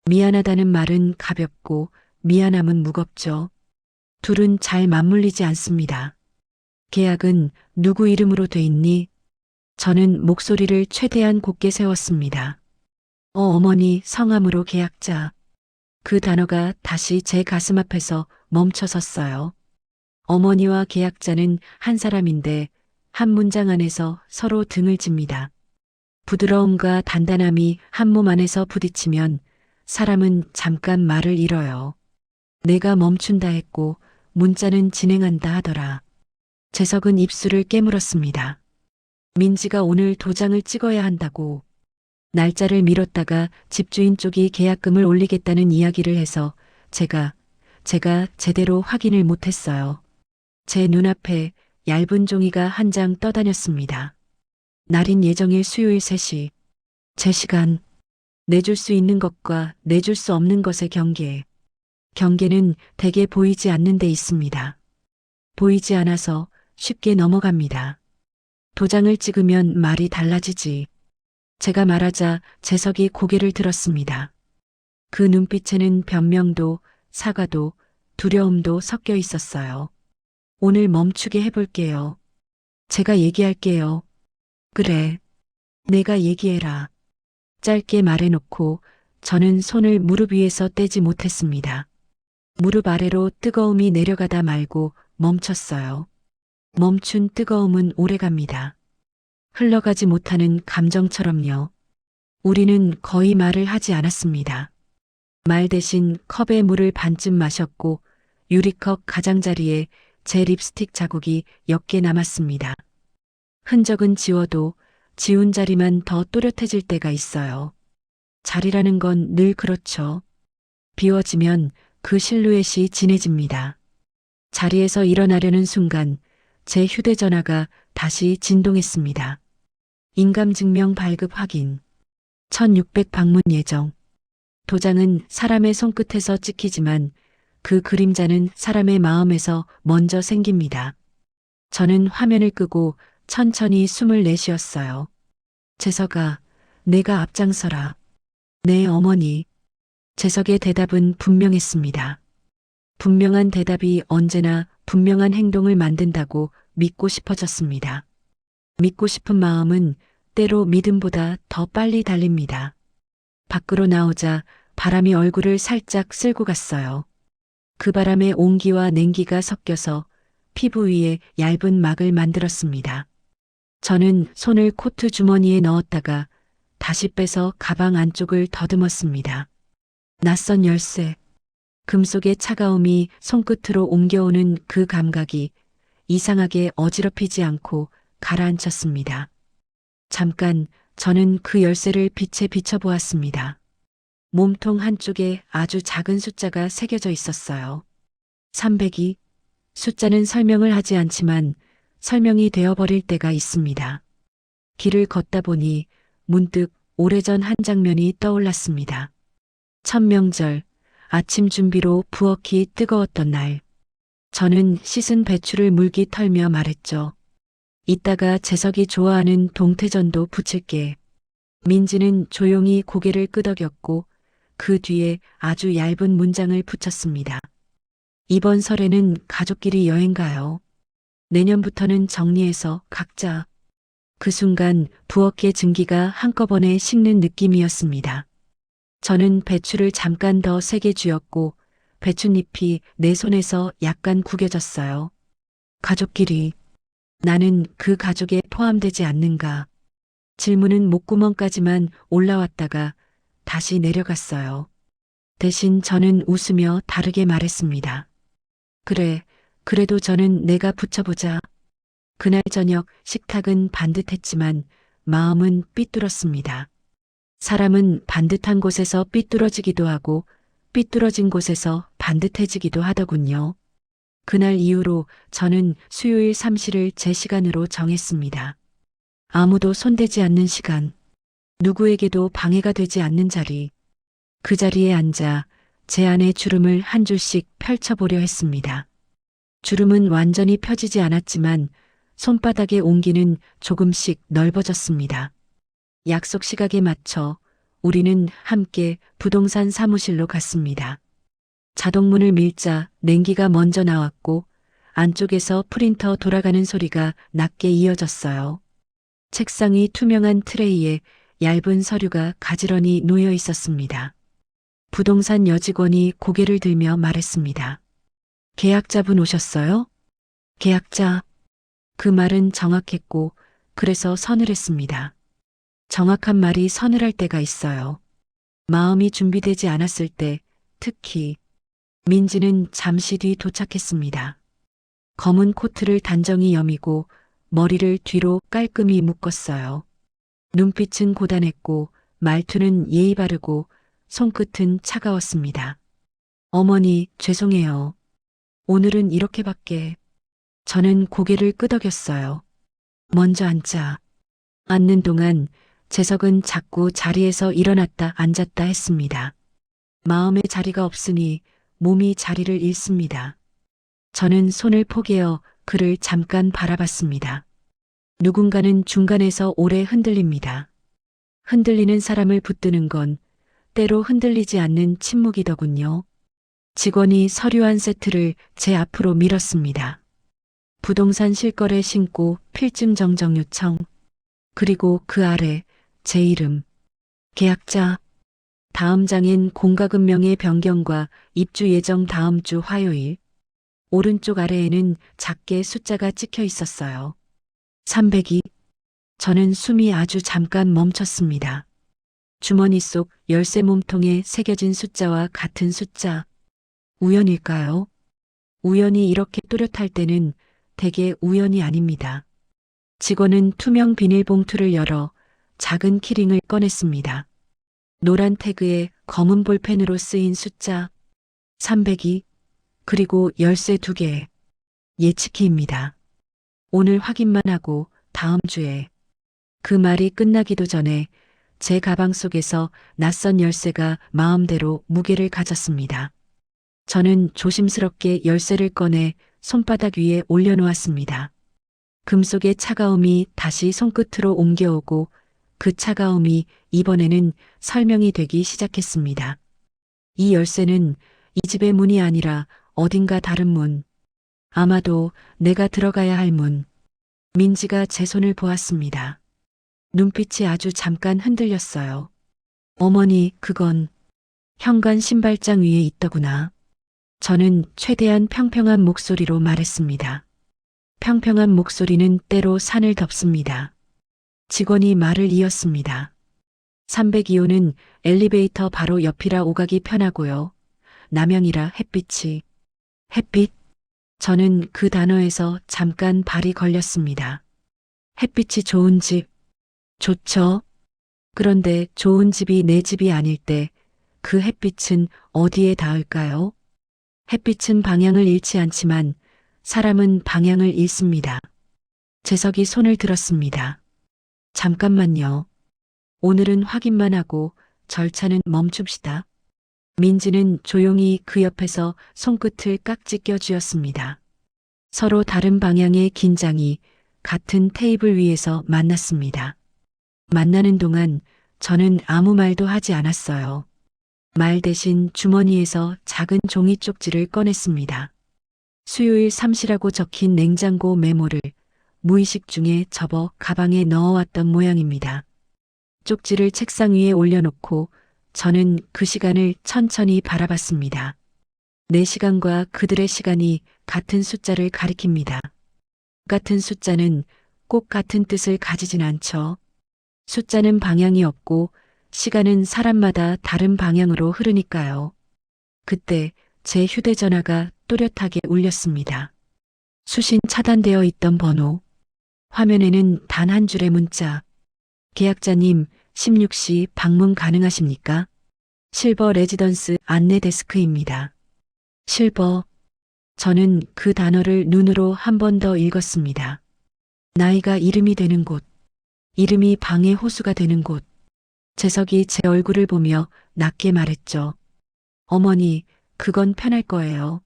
미안하다는 말은 가볍고 미안함은 무겁죠. 둘은 잘 맞물리지 않습니다. 계약은 누구 이름으로 돼 있니? 저는 목소리를 최대한 곱게 세웠습니다. 어머니 성함으로 계약자. 그 단어가 다시 제 가슴 앞에서 멈춰 섰어요. 어머니와 계약자는 한 사람인데 한 문장 안에서 서로 등을 집니다. 부드러움과 단단함이 한 몸 안에서 부딪히면 사람은 잠깐 말을 잃어요. 내가 멈춘다 했고 문자는 진행한다 하더라. 재석은 입술을 깨물었습니다. 민지가 오늘 도장을 찍어야 한다고. 날짜를 미뤘다가 집주인 쪽이 계약금을 올리겠다는 이야기를 해서 제가 제대로 확인을 못했어요. 제 눈앞에 얇은 종이가 한 장 떠다녔습니다. 날인 예정일 수요일 3시. 제 시간. 내줄 수 있는 것과 내줄 수 없는 것의 경계. 경계는 대개 보이지 않는 데 있습니다. 보이지 않아서 쉽게 넘어갑니다. 도장을 찍으면 말이 달라지지. 제가 말하자 재석이 고개를 들었습니다. 그 눈빛에는 변명도 사과도 두려움도 섞여 있었어요. 오늘 멈추게 해볼게요. 제가 얘기할게요. 그래. 내가 얘기해라. 짧게 말해놓고 저는 손을 무릎 위에서 떼지 못했습니다. 무릎 아래로 뜨거움이 내려가다 말고 멈췄어요. 멈춘 뜨거움은 오래갑니다. 흘러가지 못하는 감정처럼요. 우리는 거의 말을 하지 않았습니다. 말 대신 컵에 물을 반쯤 마셨고 유리컵 가장자리에 제 립스틱 자국이 옅게 남았습니다. 흔적은 지워도 지운 자리만 더 또렷해질 때가 있어요. 자리라는 건 늘 그렇죠. 비워지면 그 실루엣이 진해집니다. 자리에서 일어나려는 순간 제 휴대전화가 다시 진동했습니다. 인감증명 발급 확인. 1600 방문 예정. 도장은 사람의 손끝에서 찍히지만 그 그림자는 사람의 마음에서 먼저 생깁니다. 저는 화면을 끄고 천천히 숨을 내쉬었어요. 재석아, 내가 앞장서라. 네, 어머니. 재석의 대답은 분명했습니다. 분명한 대답이 언제나 분명한 행동을 만든다고 믿고 싶어졌습니다. 믿고 싶은 마음은 때로 믿음보다 더 빨리 달립니다. 밖으로 나오자 바람이 얼굴을 살짝 쓸고 갔어요. 그 바람에 온기와 냉기가 섞여서 피부 위에 얇은 막을 만들었습니다. 저는 손을 코트 주머니에 넣었다가 다시 빼서 가방 안쪽을 더듬었습니다. 낯선 열쇠. 금속의 차가움이 손끝으로 옮겨오는 그 감각이 이상하게 어지럽히지 않고 가라앉혔습니다. 잠깐 저는 그 열쇠를 빛에 비춰보았습니다. 몸통 한쪽에 아주 작은 숫자가 새겨져 있었어요. 302. 숫자는 설명을 하지 않지만 설명이 되어버릴 때가 있습니다. 길을 걷다 보니 문득 오래전 한 장면이 떠올랐습니다. 첫 명절, 아침 준비로 부엌이 뜨거웠던 날. 저는 씻은 배추를 물기 털며 말했죠. 이따가 재석이 좋아하는 동태전도 부칠게. 민지는 조용히 고개를 끄덕였고 그 뒤에 아주 얇은 문장을 붙였습니다. 이번 설에는 가족끼리 여행 가요. 내년부터는 정리해서 각자. 그 순간 부엌의 증기가 한꺼번에 식는 느낌이었습니다. 저는 배추를 잠깐 더 세게 쥐었고 배춧잎이 내 손에서 약간 구겨졌어요. 가족끼리. 나는 그 가족에 포함되지 않는가. 질문은 목구멍까지만 올라왔다가 다시 내려갔어요. 대신 저는 웃으며 다르게 말했습니다. 그래, 그래도 저는 내가 붙여보자. 그날 저녁 식탁은 반듯했지만 마음은 삐뚤었습니다. 사람은 반듯한 곳에서 삐뚤어지기도 하고 삐뚤어진 곳에서 반듯해지기도 하더군요. 그날 이후로 저는 수요일 삼시를 제 시간으로 정했습니다. 아무도 손대지 않는 시간, 누구에게도 방해가 되지 않는 자리, 그 자리에 앉아 제 안의 주름을 한 줄씩 펼쳐보려 했습니다. 주름은 완전히 펴지지 않았지만 손바닥의 온기는 조금씩 넓어졌습니다. 약속 시각에 맞춰 우리는 함께 부동산 사무실로 갔습니다. 자동문을 밀자 냉기가 먼저 나왔고 안쪽에서 프린터 돌아가는 소리가 낮게 이어졌어요. 책상이 투명한 트레이에 얇은 서류가 가지런히 놓여 있었습니다. 부동산 여직원이 고개를 들며 말했습니다. 계약자분 오셨어요? 계약자. 그 말은 정확했고 그래서 서늘했습니다. 정확한 말이 서늘할 때가 있어요. 마음이 준비되지 않았을 때 특히. 민지는 잠시 뒤 도착했습니다. 검은 코트를 단정히 여미고 머리를 뒤로 깔끔히 묶었어요. 눈빛은 고단했고 말투는 예의 바르고 손끝은 차가웠습니다. 어머니, 죄송해요. 오늘은 이렇게밖에. 저는 고개를 끄덕였어요. 먼저 앉자. 앉는 동안 재석은 자꾸 자리에서 일어났다 앉았다 했습니다. 마음의 자리가 없으니 몸이 자리를 잃습니다. 저는 손을 포개어 그를 잠깐 바라봤습니다. 누군가는 중간에서 오래 흔들립니다. 흔들리는 사람을 붙드는 건 때로 흔들리지 않는 침묵이더군요. 직원이 서류 한 세트를 제 앞으로 밀었습니다. 부동산 실거래 신고 필증 정정 요청. 그리고 그 아래 제 이름. 계약자. 다음 장엔 공가금명의 변경과 입주 예정 다음 주 화요일. 오른쪽 아래에는 작게 숫자가 찍혀 있었어요. 302. 저는 숨이 아주 잠깐 멈췄습니다. 주머니 속 열쇠 몸통에 새겨진 숫자와 같은 숫자. 우연일까요? 우연이 이렇게 또렷할 때는 대개 우연이 아닙니다. 직원은 투명 비닐봉투를 열어 작은 키링을 꺼냈습니다. 노란 태그에 검은 볼펜으로 쓰인 숫자 302, 그리고 열쇠 2개. 예치키입니다. 오늘 확인만 하고 다음 주에. 그 말이 끝나기도 전에 제 가방 속에서 낯선 열쇠가 마음대로 무게를 가졌습니다. 저는 조심스럽게 열쇠를 꺼내 손바닥 위에 올려놓았습니다. 금속의 차가움이 다시 손끝으로 옮겨오고 그 차가움이 이번에는 설명이 되기 시작했습니다. 이 열쇠는 이 집의 문이 아니라 어딘가 다른 문. 아마도 내가 들어가야 할 문. 민지가 제 손을 보았습니다. 눈빛이 아주 잠깐 흔들렸어요. 어머니, 그건 현관 신발장 위에 있더구나. 저는 최대한 평평한 목소리로 말했습니다. 평평한 목소리는 때로 산을 덮습니다. 직원이 말을 이었습니다. 302호는 엘리베이터 바로 옆이라 오가기 편하고요. 남양이라 햇빛이. 햇빛. 저는 그 단어에서 잠깐 발이 걸렸습니다. 햇빛이 좋은 집. 좋죠. 그런데 좋은 집이 내 집이 아닐 때 그 햇빛은 어디에 닿을까요? 햇빛은 방향을 잃지 않지만 사람은 방향을 잃습니다. 재석이 손을 들었습니다. 잠깐만요. 오늘은 확인만 하고 절차는 멈춥시다. 민지는 조용히 그 옆에서 손끝을 깍지 껴주었습니다. 서로 다른 방향의 긴장이 같은 테이블 위에서 만났습니다. 만나는 동안 저는 아무 말도 하지 않았어요. 말 대신 주머니에서 작은 종이 쪽지를 꺼냈습니다. 수요일 3시라고 적힌 냉장고 메모를 무의식 중에 접어 가방에 넣어왔던 모양입니다. 쪽지를 책상 위에 올려놓고 저는 그 시간을 천천히 바라봤습니다. 내 시간과 그들의 시간이 같은 숫자를 가리킵니다. 같은 숫자는 꼭 같은 뜻을 가지진 않죠. 숫자는 방향이 없고 시간은 사람마다 다른 방향으로 흐르니까요. 그때 제 휴대전화가 또렷하게 울렸습니다. 수신 차단되어 있던 번호. 화면에는 단 한 줄의 문자. 계약자님, 16시 방문 가능하십니까? 실버 레지던스 안내 데스크입니다. 실버. 저는 그 단어를 눈으로 한 번 더 읽었습니다. 나이가 이름이 되는 곳. 이름이 방의 호수가 되는 곳. 재석이 제 얼굴을 보며 낮게 말했죠. 어머니, 그건 편할 거예요.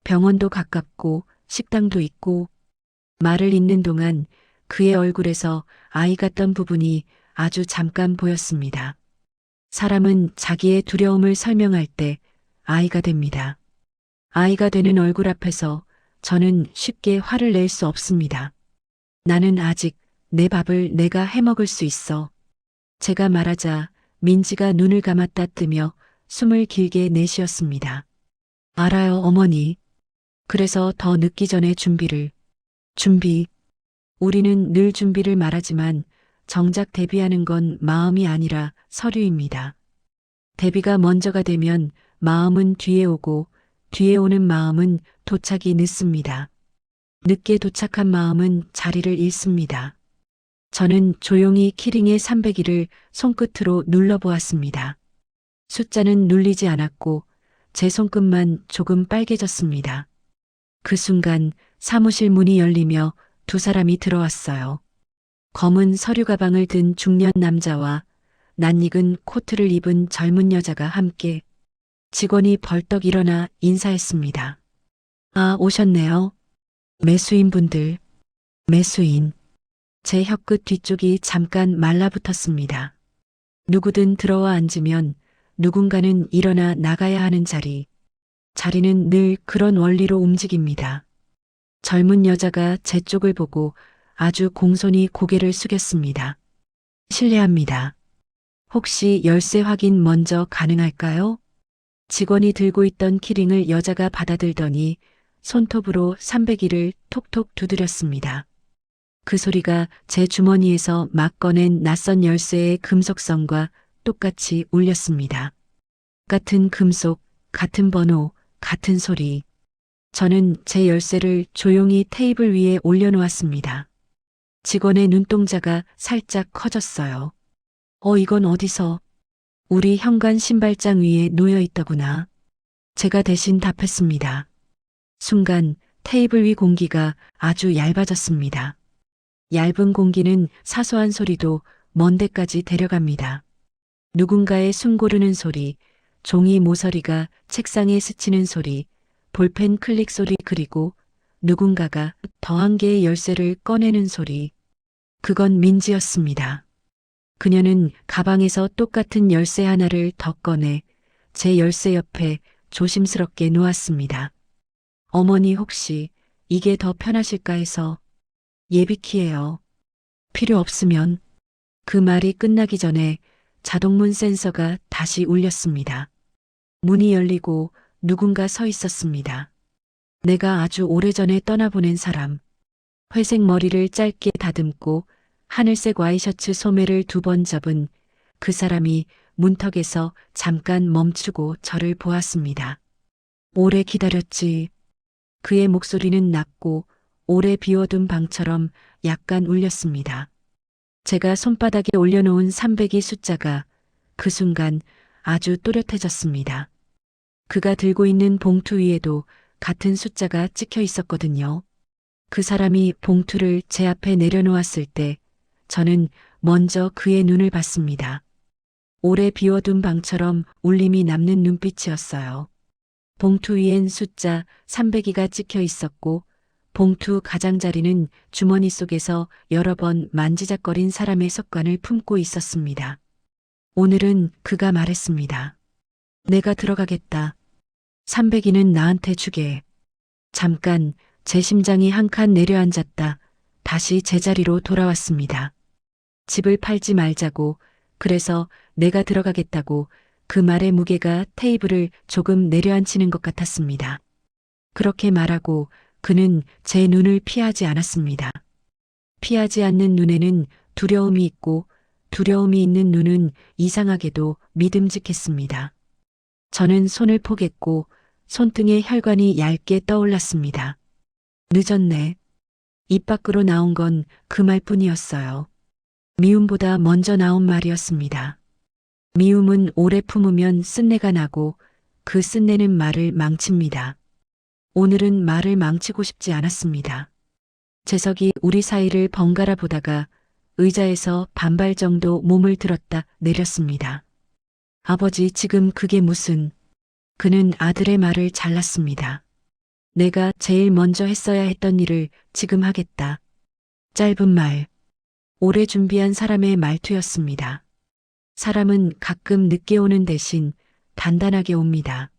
병원도 가깝고 식당도 있고. 말을 잇는 동안 그의 얼굴에서 아이 같던 부분이 아주 잠깐 보였습니다. 사람은 자기의 두려움을 설명할 때 아이가 됩니다. 아이가 되는 얼굴 앞에서 저는 쉽게 화를 낼 수 없습니다. 나는 아직 내 밥을 내가 해먹을 수 있어. 제가 말하자 민지가 눈을 감았다 뜨며 숨을 길게 내쉬었습니다. 알아요, 어머니. 그래서 더 늦기 전에 준비. 우리는 늘 준비를 말하지만 정작 데뷔하는 건 마음이 아니라 서류입니다. 데뷔가 먼저가 되면 마음은 뒤에 오고 뒤에 오는 마음은 도착이 늦습니다. 늦게 도착한 마음은 자리를 잃습니다. 저는 조용히 키링의 302를 손끝으로 눌러보았습니다. 숫자는 눌리지 않았고 제 손끝만 조금 빨개졌습니다. 그 순간 사무실 문이 열리며 두 사람이 들어왔어요. 검은 서류 가방을 든 중년 남자와 낯익은 코트를 입은 젊은 여자가 함께. 직원이 벌떡 일어나 인사했습니다. 아, 오셨네요. 매수인분들. 매수인. 제 혀끝 뒤쪽이 잠깐 말라붙었습니다. 누구든 들어와 앉으면 누군가는 일어나 나가야 하는 자리. 자리는 늘 그런 원리로 움직입니다. 젊은 여자가 제 쪽을 보고 아주 공손히 고개를 숙였습니다. 실례합니다. 혹시 열쇠 확인 먼저 가능할까요? 직원이 들고 있던 키링을 여자가 받아들더니 손톱으로 302를 톡톡 두드렸습니다. 그 소리가 제 주머니에서 막 꺼낸 낯선 열쇠의 금속성과 똑같이 울렸습니다. 같은 금속, 같은 번호, 같은 소리. 저는 제 열쇠를 조용히 테이블 위에 올려놓았습니다. 직원의 눈동자가 살짝 커졌어요. 이건 어디서? 우리 현관 신발장 위에 놓여 있더구나. 제가 대신 답했습니다. 순간 테이블 위 공기가 아주 얇아졌습니다. 얇은 공기는 사소한 소리도 먼 데까지 데려갑니다. 누군가의 숨 고르는 소리, 종이 모서리가 책상에 스치는 소리, 볼펜 클릭 소리 그리고 누군가가 더 한 개의 열쇠를 꺼내는 소리. 그건 민지였습니다. 그녀는 가방에서 똑같은 열쇠 하나를 더 꺼내 제 열쇠 옆에 조심스럽게 놓았습니다. 어머니 혹시 이게 더 편하실까 해서. 예비키예요. 필요 없으면. 그 말이 끝나기 전에 자동문 센서가 다시 울렸습니다. 문이 열리고 누군가 서 있었습니다. 내가 아주 오래전에 떠나보낸 사람. 회색 머리를 짧게 다듬고 하늘색 와이셔츠 소매를 2번 접은 그 사람이 문턱에서 잠깐 멈추고 저를 보았습니다. 오래 기다렸지. 그의 목소리는 낮고 오래 비워둔 방처럼 약간 울렸습니다. 제가 손바닥에 올려놓은 302 숫자가 그 순간 아주 또렷해졌습니다. 그가 들고 있는 봉투 위에도 같은 숫자가 찍혀 있었거든요. 그 사람이 봉투를 제 앞에 내려놓았을 때 저는 먼저 그의 눈을 봤습니다. 오래 비워둔 방처럼 울림이 남는 눈빛이었어요. 봉투 위엔 숫자 302가 찍혀 있었고 봉투 가장자리는 주머니 속에서 여러 번 만지작거린 사람의 습관을 품고 있었습니다. 오늘은 그가 말했습니다. 내가 들어가겠다. 302는 나한테 주게. 잠깐 제 심장이 한 칸 내려앉았다. 다시 제자리로 돌아왔습니다. 집을 팔지 말자고, 그래서 내가 들어가겠다고 그 말의 무게가 테이블을 조금 내려앉히는 것 같았습니다. 그렇게 말하고 그는 제 눈을 피하지 않았습니다. 피하지 않는 눈에는 두려움이 있고 두려움이 있는 눈은 이상하게도 믿음직했습니다. 저는 손을 포겠고 손등에 혈관이 얇게 떠올랐습니다. 늦었네. 입 밖으로 나온 건 그 말뿐이었어요. 미움보다 먼저 나온 말이었습니다. 미움은 오래 품으면 쓴내가 나고 그 쓴내는 말을 망칩니다. 오늘은 말을 망치고 싶지 않았습니다. 재석이 우리 사이를 번갈아 보다가 의자에서 반발 정도 몸을 들었다 내렸습니다. 아버지 지금 그게 무슨. 그는 아들의 말을 잘랐습니다. 내가 제일 먼저 했어야 했던 일을 지금 하겠다. 짧은 말. 오래 준비한 사람의 말투였습니다. 사람은 가끔 늦게 오는 대신 단단하게 옵니다.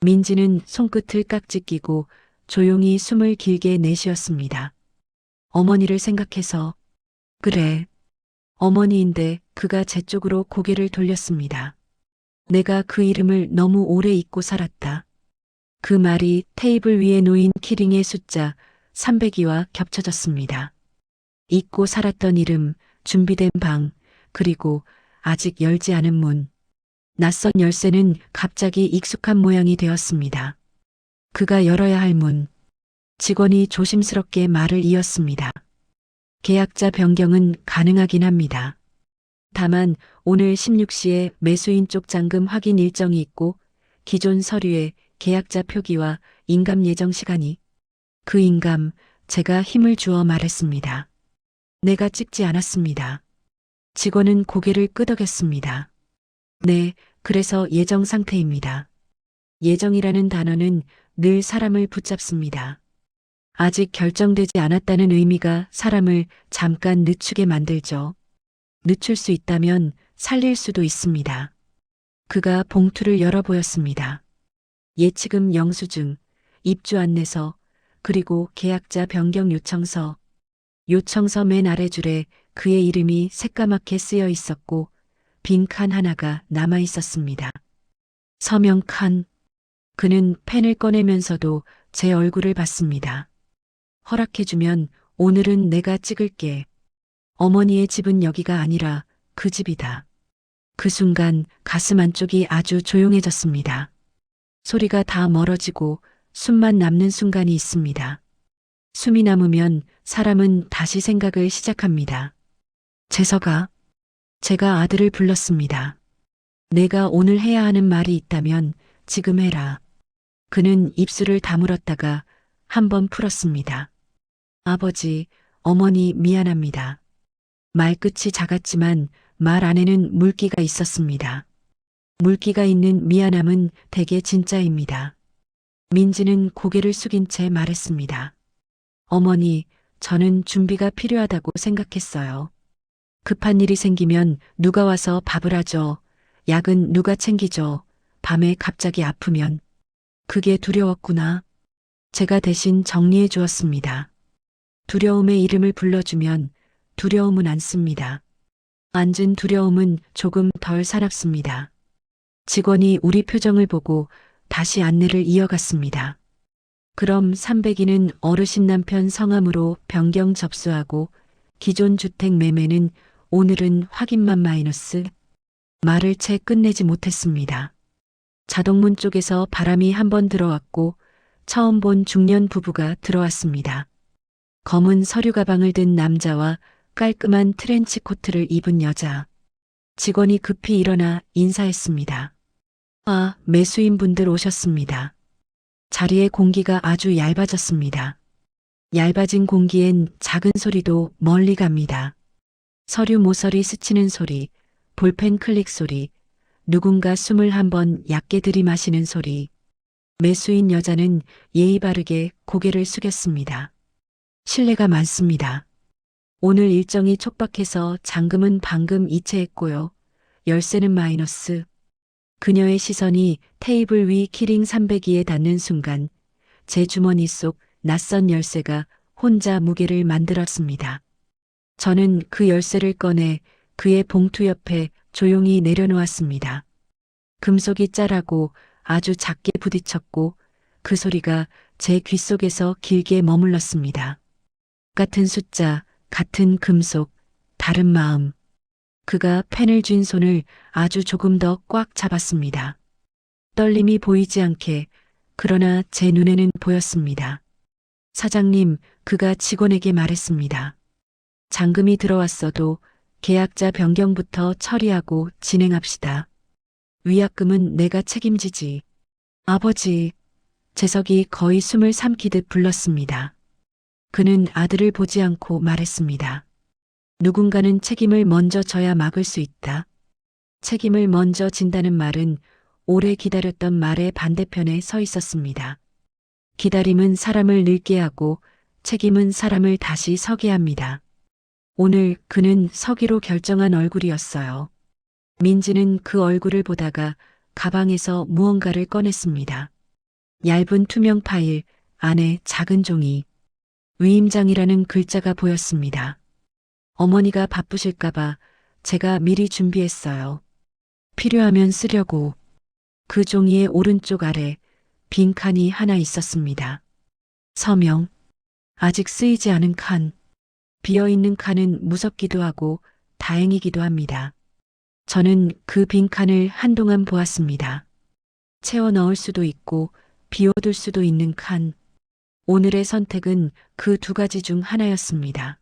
민지는 손끝을 깍지 끼고 조용히 숨을 길게 내쉬었습니다. 어머니를 생각해서. 그래. 어머니인데 그가 제 쪽으로 고개를 돌렸습니다. 내가 그 이름을 너무 오래 잊고 살았다. 그 말이 테이블 위에 놓인 키링의 숫자 302와 겹쳐졌습니다. 잊고 살았던 이름, 준비된 방, 그리고 아직 열지 않은 문. 낯선 열쇠는 갑자기 익숙한 모양이 되었습니다. 그가 열어야 할 문. 직원이 조심스럽게 말을 이었습니다. 계약자 변경은 가능하긴 합니다. 다만 오늘 16시에 매수인 쪽 잔금 확인 일정이 있고 기존 서류에 계약자 표기와 인감 예정 시간이. 그 인감 제가 힘을 주어 말했습니다. 내가 찍지 않았습니다. 직원은 고개를 끄덕였습니다. 네, 그래서 예정 상태입니다. 예정이라는 단어는 늘 사람을 붙잡습니다. 아직 결정되지 않았다는 의미가 사람을 잠깐 늦추게 만들죠. 늦출 수 있다면 살릴 수도 있습니다. 그가 봉투를 열어 보였습니다. 예치금 영수증, 입주 안내서, 그리고 계약자 변경 요청서. 요청서 맨 아래 줄에 그의 이름이 새까맣게 쓰여 있었고 빈 칸 하나가 남아 있었습니다. 서명 칸. 그는 펜을 꺼내면서도 제 얼굴을 봤습니다. 허락해주면 오늘은 내가 찍을게. 어머니의 집은 여기가 아니라 그 집이다. 그 순간 가슴 안쪽이 아주 조용해졌습니다. 소리가 다 멀어지고 숨만 남는 순간이 있습니다. 숨이 남으면 사람은 다시 생각을 시작합니다. 재석아, 제가 아들을 불렀습니다. 내가 오늘 해야 하는 말이 있다면 지금 해라. 그는 입술을 다물었다가 한 번 풀었습니다. 아버지, 어머니 미안합니다. 말끝이 작았지만 말 안에는 물기가 있었습니다. 물기가 있는 미안함은 대개 진짜입니다. 민지는 고개를 숙인 채 말했습니다. 어머니, 저는 준비가 필요하다고 생각했어요. 급한 일이 생기면 누가 와서 밥을 하죠. 약은 누가 챙기죠. 밤에 갑자기 아프면. 그게 두려웠구나. 제가 대신 정리해 주었습니다. 두려움의 이름을 불러주면 두려움은 안 씁니다. 앉은 두려움은 조금 덜 사납습니다. 직원이 우리 표정을 보고 다시 안내를 이어갔습니다. 그럼 302는 어르신 남편 성함으로 변경 접수하고 기존 주택 매매는 오늘은 확인만 마이너스. 말을 채 끝내지 못했습니다. 자동문 쪽에서 바람이 한 번 들어왔고 처음 본 중년 부부가 들어왔습니다. 검은 서류 가방을 든 남자와 깔끔한 트렌치 코트를 입은 여자. 직원이 급히 일어나 인사했습니다. 아, 매수인분들 오셨습니다. 자리의 공기가 아주 얇아졌습니다. 얇아진 공기엔 작은 소리도 멀리 갑니다. 서류 모서리 스치는 소리, 볼펜 클릭 소리, 누군가 숨을 한번 얕게 들이마시는 소리. 매수인 여자는 예의 바르게 고개를 숙였습니다. 실례가 많습니다. 오늘 일정이 촉박해서 잔금은 방금 이체했고요. 열쇠는 마이너스. 그녀의 시선이 테이블 위 키링 302에 닿는 순간 제 주머니 속 낯선 열쇠가 혼자 무게를 만들었습니다. 저는 그 열쇠를 꺼내 그의 봉투 옆에 조용히 내려놓았습니다. 금속이 짜라고 아주 작게 부딪혔고 그 소리가 제 귀 속에서 길게 머물렀습니다. 같은 숫자, 같은 금속, 다른 마음. 그가 펜을 쥔 손을 아주 조금 더 꽉 잡았습니다. 떨림이 보이지 않게, 그러나 제 눈에는 보였습니다. 사장님, 그가 직원에게 말했습니다. 잔금이 들어왔어도 계약자 변경부터 처리하고 진행합시다. 위약금은 내가 책임지지. 아버지, 재석이 거의 숨을 삼키듯 불렀습니다. 그는 아들을 보지 않고 말했습니다. 누군가는 책임을 먼저 져야 막을 수 있다. 책임을 먼저 진다는 말은 오래 기다렸던 말의 반대편에 서 있었습니다. 기다림은 사람을 늙게 하고 책임은 사람을 다시 서게 합니다. 오늘 그는 서기로 결정한 얼굴이었어요. 민지는 그 얼굴을 보다가 가방에서 무언가를 꺼냈습니다. 얇은 투명 파일, 안에 작은 종이. 위임장이라는 글자가 보였습니다. 어머니가 바쁘실까봐 제가 미리 준비했어요. 필요하면 쓰려고. 그 종이의 오른쪽 아래 빈 칸이 하나 있었습니다. 서명. 아직 쓰이지 않은 칸. 비어있는 칸은 무섭기도 하고 다행이기도 합니다. 저는 그 빈 칸을 한동안 보았습니다. 채워 넣을 수도 있고 비워둘 수도 있는 칸. 오늘의 선택은 그 두 가지 중 하나였습니다.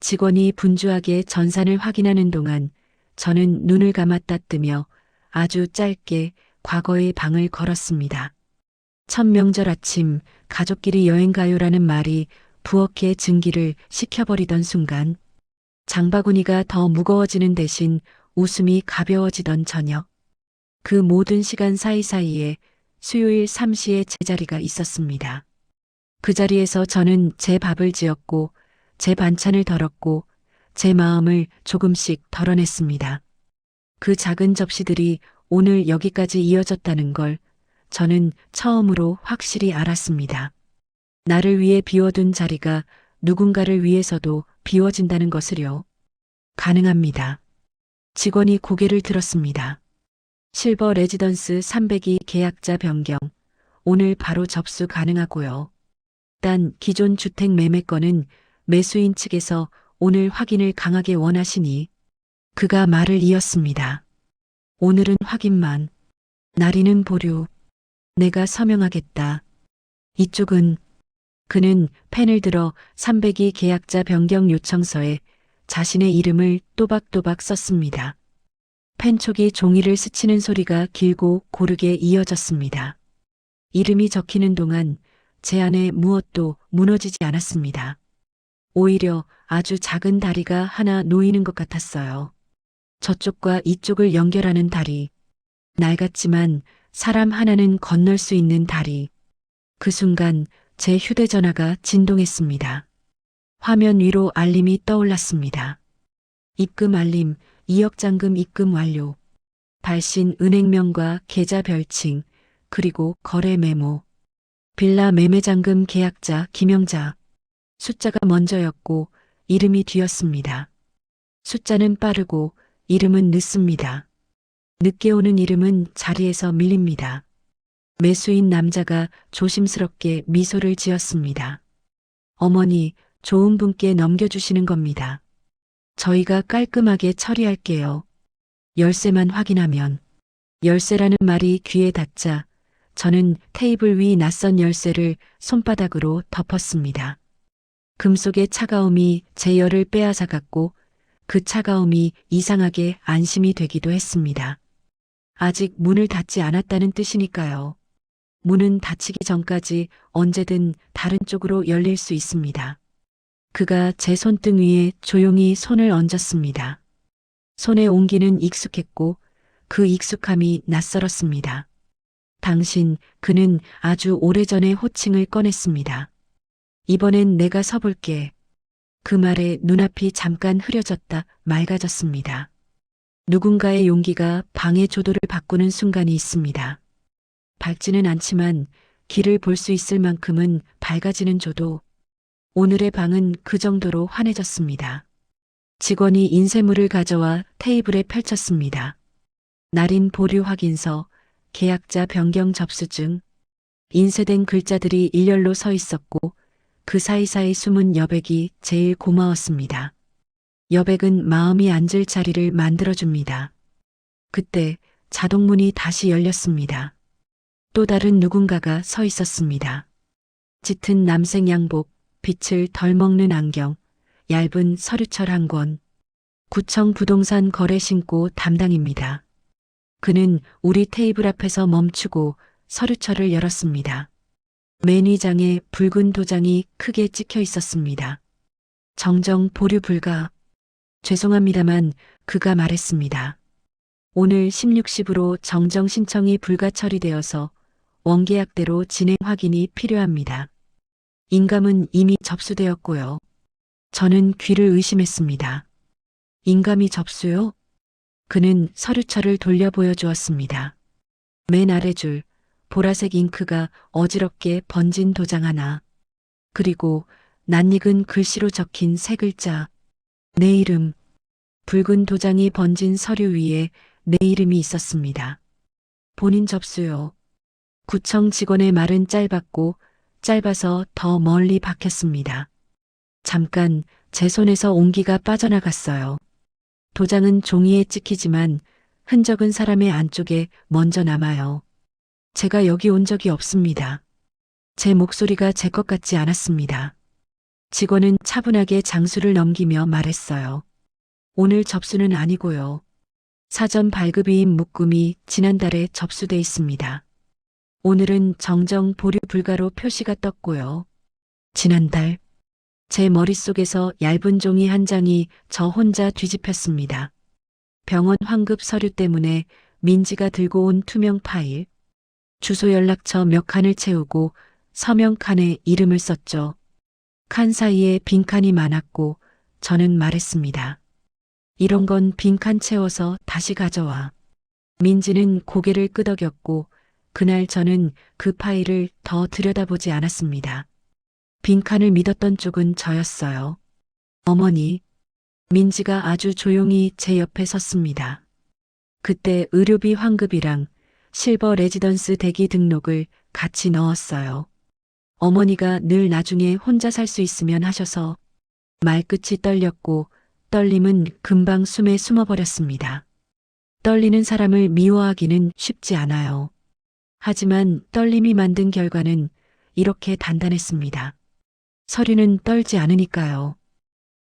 직원이 분주하게 전산을 확인하는 동안 저는 눈을 감았다 뜨며 아주 짧게 과거의 방을 걸었습니다. 첫 명절 아침 가족끼리 여행 가요라는 말이 부엌의 증기를 식혀버리던 순간 장바구니가 더 무거워지는 대신 웃음이 가벼워지던 저녁. 그 모든 시간 사이사이에 수요일 3시에 제자리가 있었습니다. 그 자리에서 저는 제 밥을 지었고 제 반찬을 덜었고 제 마음을 조금씩 덜어냈습니다. 그 작은 접시들이 오늘 여기까지 이어졌다는 걸 저는 처음으로 확실히 알았습니다. 나를 위해 비워둔 자리가 누군가를 위해서도 비워진다는 것을요. 가능합니다. 직원이 고개를 들었습니다. 실버 레지던스 302 계약자 변경. 오늘 바로 접수 가능하고요. 단 기존 주택 매매건은 매수인 측에서 오늘 확인을 강하게 원하시니 그가 말을 이었습니다. 오늘은 확인만, 날이는 보류. 내가 서명하겠다. 이쪽은 그는 펜을 들어 302 계약자 변경 요청서에 자신의 이름을 또박또박 썼습니다. 펜촉이 종이를 스치는 소리가 길고 고르게 이어졌습니다. 이름이 적히는 동안 제 안에 무엇도 무너지지 않았습니다. 오히려 아주 작은 다리가 하나 놓이는 것 같았어요. 저쪽과 이쪽을 연결하는 다리. 낡았지만 사람 하나는 건널 수 있는 다리. 그 순간 제 휴대전화가 진동했습니다. 화면 위로 알림이 떠올랐습니다. 입금 알림, 2억 잔금 입금 완료. 발신 은행명과 계좌 별칭, 그리고 거래 메모. 빌라 매매잔금 계약자 김영자. 숫자가 먼저였고 이름이 뒤였습니다. 숫자는 빠르고 이름은 늦습니다. 늦게 오는 이름은 자리에서 밀립니다. 매수인 남자가 조심스럽게 미소를 지었습니다. 어머니, 좋은 분께 넘겨주시는 겁니다. 저희가 깔끔하게 처리할게요. 열쇠만 확인하면. 열쇠라는 말이 귀에 닿자 저는 테이블 위 낯선 열쇠를 손바닥으로 덮었습니다. 금속의 차가움이 제 열을 빼앗아갔고 그 차가움이 이상하게 안심이 되기도 했습니다. 아직 문을 닫지 않았다는 뜻이니까요. 문은 닫히기 전까지 언제든 다른 쪽으로 열릴 수 있습니다. 그가 제 손등 위에 조용히 손을 얹었습니다. 손의 온기는 익숙했고 그 익숙함이 낯설었습니다. 당신, 그는 아주 오래전의 호칭을 꺼냈습니다. 이번엔 내가 서볼게. 그 말에 눈앞이 잠깐 흐려졌다 맑아졌습니다. 누군가의 용기가 방의 조도를 바꾸는 순간이 있습니다. 밝지는 않지만 길을 볼 수 있을 만큼은 밝아지는 조도. 오늘의 방은 그 정도로 환해졌습니다. 직원이 인쇄물을 가져와 테이블에 펼쳤습니다. 날인 보류 확인서, 계약자 변경 접수증, 인쇄된 글자들이 일렬로 서 있었고 그 사이사이 숨은 여백이 제일 고마웠습니다. 여백은 마음이 앉을 자리를 만들어줍니다. 그때 자동문이 다시 열렸습니다. 또 다른 누군가가 서 있었습니다. 짙은 남색 양복, 빛을 덜 먹는 안경, 얇은 서류철 한 권. 구청 부동산 거래 신고 담당입니다. 그는 우리 테이블 앞에서 멈추고 서류철을 열었습니다. 맨 위장에 붉은 도장이 크게 찍혀 있었습니다. 정정 보류 불가. 죄송합니다만 그가 말했습니다. 오늘 16시부로 정정 신청이 불가 처리되어서 원계약대로 진행 확인이 필요합니다. 인감은 이미 접수되었고요. 저는 귀를 의심했습니다. 인감이 접수요? 그는 서류철을 돌려 보여주었습니다. 맨 아래줄, 보라색 잉크가 어지럽게 번진 도장 하나. 그리고 낯익은 글씨로 적힌 세 글자. 내 이름. 붉은 도장이 번진 서류 위에 내 이름이 있었습니다. 본인 접수요. 구청 직원의 말은 짧았고 짧아서 더 멀리 박혔습니다. 잠깐 제 손에서 온기가 빠져나갔어요. 도장은 종이에 찍히지만 흔적은 사람의 안쪽에 먼저 남아요. 제가 여기 온 적이 없습니다. 제 목소리가 제 것 같지 않았습니다. 직원은 차분하게 장수를 넘기며 말했어요. 오늘 접수는 아니고요. 사전 발급이인 묶음이 지난달에 접수돼 있습니다. 오늘은 정정 보류 불가로 표시가 떴고요. 지난달 제 머릿속에서 얇은 종이 한 장이 저 혼자 뒤집혔습니다. 병원 환급 서류 때문에 민지가 들고 온 투명 파일. 주소 연락처 몇 칸을 채우고 서명 칸에 이름을 썼죠. 칸 사이에 빈칸이 많았고 저는 말했습니다. 이런 건 빈칸 채워서 다시 가져와. 민지는 고개를 끄덕였고 그날 저는 그 파일을 더 들여다보지 않았습니다. 빈칸을 믿었던 쪽은 저였어요. 어머니. 민지가 아주 조용히 제 옆에 섰습니다. 그때 의료비 환급이랑 실버 레지던스 대기 등록을 같이 넣었어요. 어머니가 늘 나중에 혼자 살 수 있으면 하셔서 말끝이 떨렸고 떨림은 금방 숨에 숨어버렸습니다. 떨리는 사람을 미워하기는 쉽지 않아요. 하지만 떨림이 만든 결과는 이렇게 단단했습니다. 서류는 떨지 않으니까요.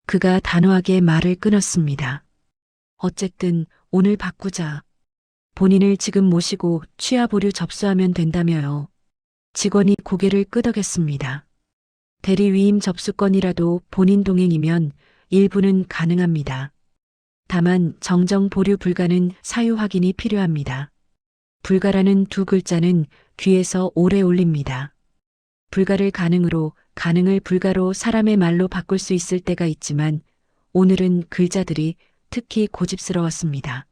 그가 단호하게 말을 끊었습니다. 어쨌든 오늘 바꾸자. 본인을 지금 모시고 취하보류 접수하면 된다며요. 직원이 고개를 끄덕였습니다. 대리 위임 접수건이라도 본인 동행이면 일부는 가능합니다. 다만 정정 보류 불가는 사유 확인이 필요합니다. 불가라는 두 글자는 귀에서 오래 울립니다. 불가를 가능으로, 가능을 불가로 사람의 말로 바꿀 수 있을 때가 있지만 오늘은 글자들이 특히 고집스러웠습니다.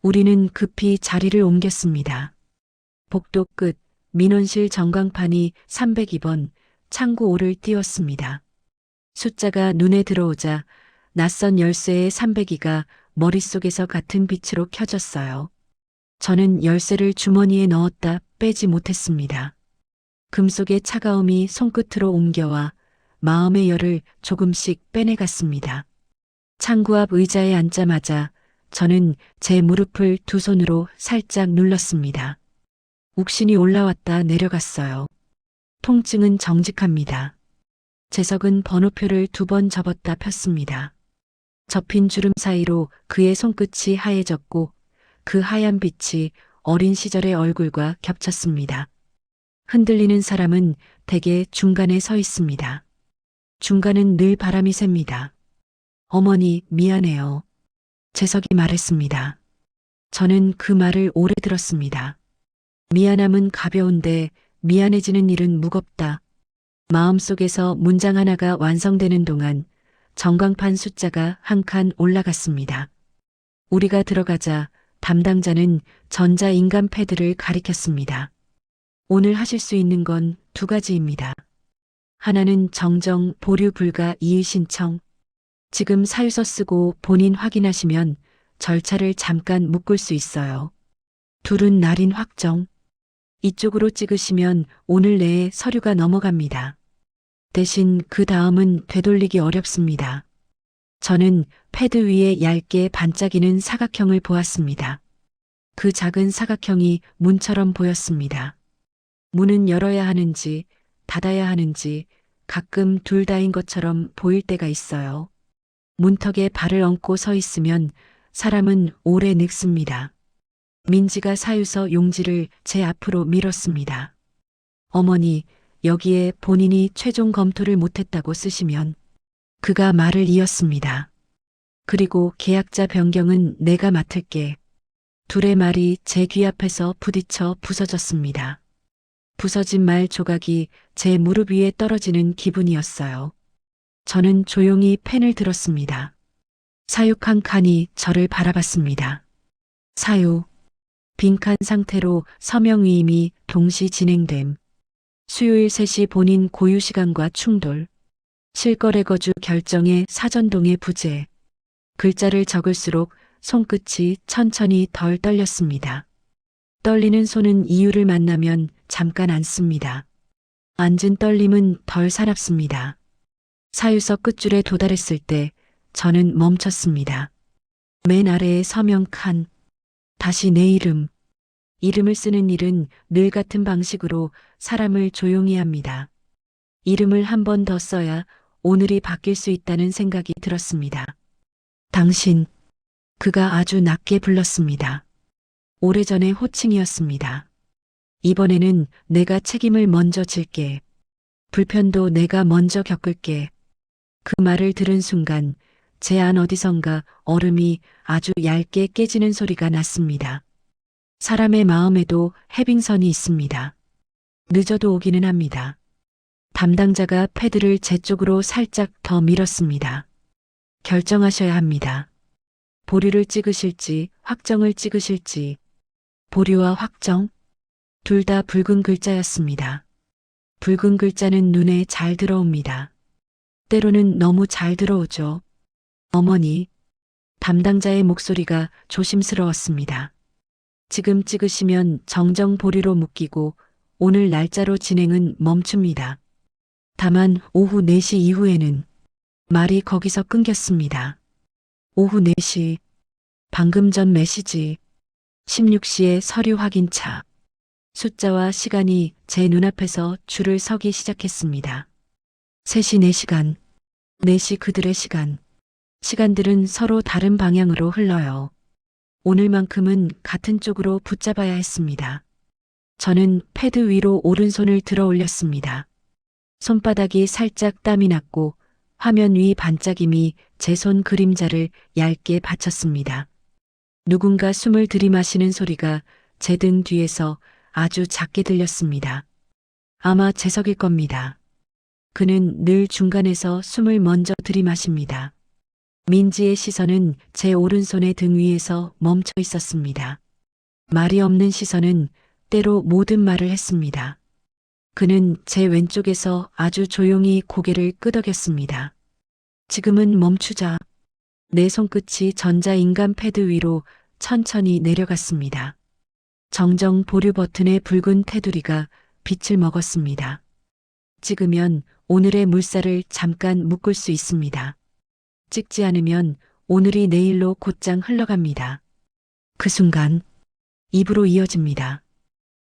우리는 급히 자리를 옮겼습니다. 복도 끝 민원실 전광판이 302번 창구 5를 띄웠습니다. 숫자가 눈에 들어오자 낯선 열쇠의 302가 머릿속에서 같은 빛으로 켜졌어요. 저는 열쇠를 주머니에 넣었다 빼지 못했습니다. 금속의 차가움이 손끝으로 옮겨와 마음의 열을 조금씩 빼내갔습니다. 창구 앞 의자에 앉자마자 저는 제 무릎을 두 손으로 살짝 눌렀습니다. 욱신이 올라왔다 내려갔어요. 통증은 정직합니다. 재석은 번호표를 2번 접었다 폈습니다. 접힌 주름 사이로 그의 손끝이 하얘졌고 그 하얀 빛이 어린 시절의 얼굴과 겹쳤습니다. 흔들리는 사람은 대개 중간에 서 있습니다. 중간은 늘 바람이 셉니다. 어머니, 미안해요. 재석이 말했습니다. 저는 그 말을 오래 들었습니다. 미안함은 가벼운데 미안해지는 일은 무겁다. 마음속에서 문장 하나가 완성되는 동안 전광판 숫자가 한 칸 올라갔습니다. 우리가 들어가자 담당자는 전자인간 패드를 가리켰습니다. 오늘 하실 수 있는 건 2가지입니다. 하나는 정정 보류 불가 이의 신청. 지금 사유서 쓰고 본인 확인하시면 절차를 잠깐 묶을 수 있어요. 둘은 날인 확정. 이쪽으로 찍으시면 오늘 내에 서류가 넘어갑니다. 대신 그 다음은 되돌리기 어렵습니다. 저는 패드 위에 얇게 반짝이는 사각형을 보았습니다. 그 작은 사각형이 문처럼 보였습니다. 문은 열어야 하는지 닫아야 하는지 가끔 둘 다인 것처럼 보일 때가 있어요. 문턱에 발을 얹고 서 있으면 사람은 오래 늙습니다. 민지가 사유서 용지를 제 앞으로 밀었습니다. 어머니, 여기에 본인이 최종 검토를 못했다고 쓰시면. 그가 말을 이었습니다. 그리고 계약자 변경은 내가 맡을게. 둘의 말이 제 귀 앞에서 부딪혀 부서졌습니다. 부서진 말 조각이 제 무릎 위에 떨어지는 기분이었어요. 저는 조용히 펜을 들었습니다. 사육 한 칸이 저를 바라봤습니다. 사유. 빈칸 상태로 서명 위임이 동시 진행됨. 수요일 3시 본인 고유 시간과 충돌. 실거래 거주 결정의 사전동의 부재. 글자를 적을수록 손끝이 천천히 덜 떨렸습니다. 떨리는 손은 이유를 만나면 잠깐 앉습니다. 앉은 떨림은 덜 사납습니다. 사유서 끝줄에 도달했을 때 저는 멈췄습니다. 맨 아래의 서명 칸. 다시 내 이름. 이름을 쓰는 일은 늘 같은 방식으로 사람을 조용히 합니다. 이름을 한 번 더 써야 오늘이 바뀔 수 있다는 생각이 들었습니다. 당신. 그가 아주 낮게 불렀습니다. 오래전의 호칭이었습니다. 이번에는 내가 책임을 먼저 질게. 불편도 내가 먼저 겪을게. 그 말을 들은 순간 제 안 어디선가 얼음이 아주 얇게 깨지는 소리가 났습니다. 사람의 마음에도 해빙선이 있습니다. 늦어도 오기는 합니다. 담당자가 패드를 제 쪽으로 살짝 더 밀었습니다. 결정하셔야 합니다. 보류를 찍으실지 확정을 찍으실지. 보류와 확정. 둘 다 붉은 글자였습니다. 붉은 글자는 눈에 잘 들어옵니다. 때로는 너무 잘 들어오죠. 어머니. 담당자의 목소리가 조심스러웠습니다. 지금 찍으시면 정정 보류로 묶이고 오늘 날짜로 진행은 멈춥니다. 다만 오후 4시 이후에는 말이 거기서 끊겼습니다. 오후 4시, 방금 전 메시지, 16시에 서류 확인차. 숫자와 시간이 제 눈앞에서 줄을 서기 시작했습니다. 3시 4시간, 4시 그들의 시간. 시간들은 서로 다른 방향으로 흘러요. 오늘만큼은 같은 쪽으로 붙잡아야 했습니다. 저는 패드 위로 오른손을 들어 올렸습니다. 손바닥이 살짝 땀이 났고 화면 위 반짝임이 제 손 그림자를 얇게 받쳤습니다. 누군가 숨을 들이마시는 소리가 제 등 뒤에서 아주 작게 들렸습니다. 아마 재석일 겁니다. 그는 늘 중간에서 숨을 먼저 들이마십니다. 민지의 시선은 제 오른손의 등 위에서 멈춰 있었습니다. 말이 없는 시선은 때로 모든 말을 했습니다. 그는 제 왼쪽에서 아주 조용히 고개를 끄덕였습니다. 지금은 멈추자. 내 손끝이 전자인간 패드 위로 천천히 내려갔습니다. 정정 보류 버튼의 붉은 테두리가 빛을 먹었습니다. 찍으면 오늘의 물살을 잠깐 묶을 수 있습니다. 찍지 않으면 오늘이 내일로 곧장 흘러갑니다. 그 순간 입으로 이어집니다.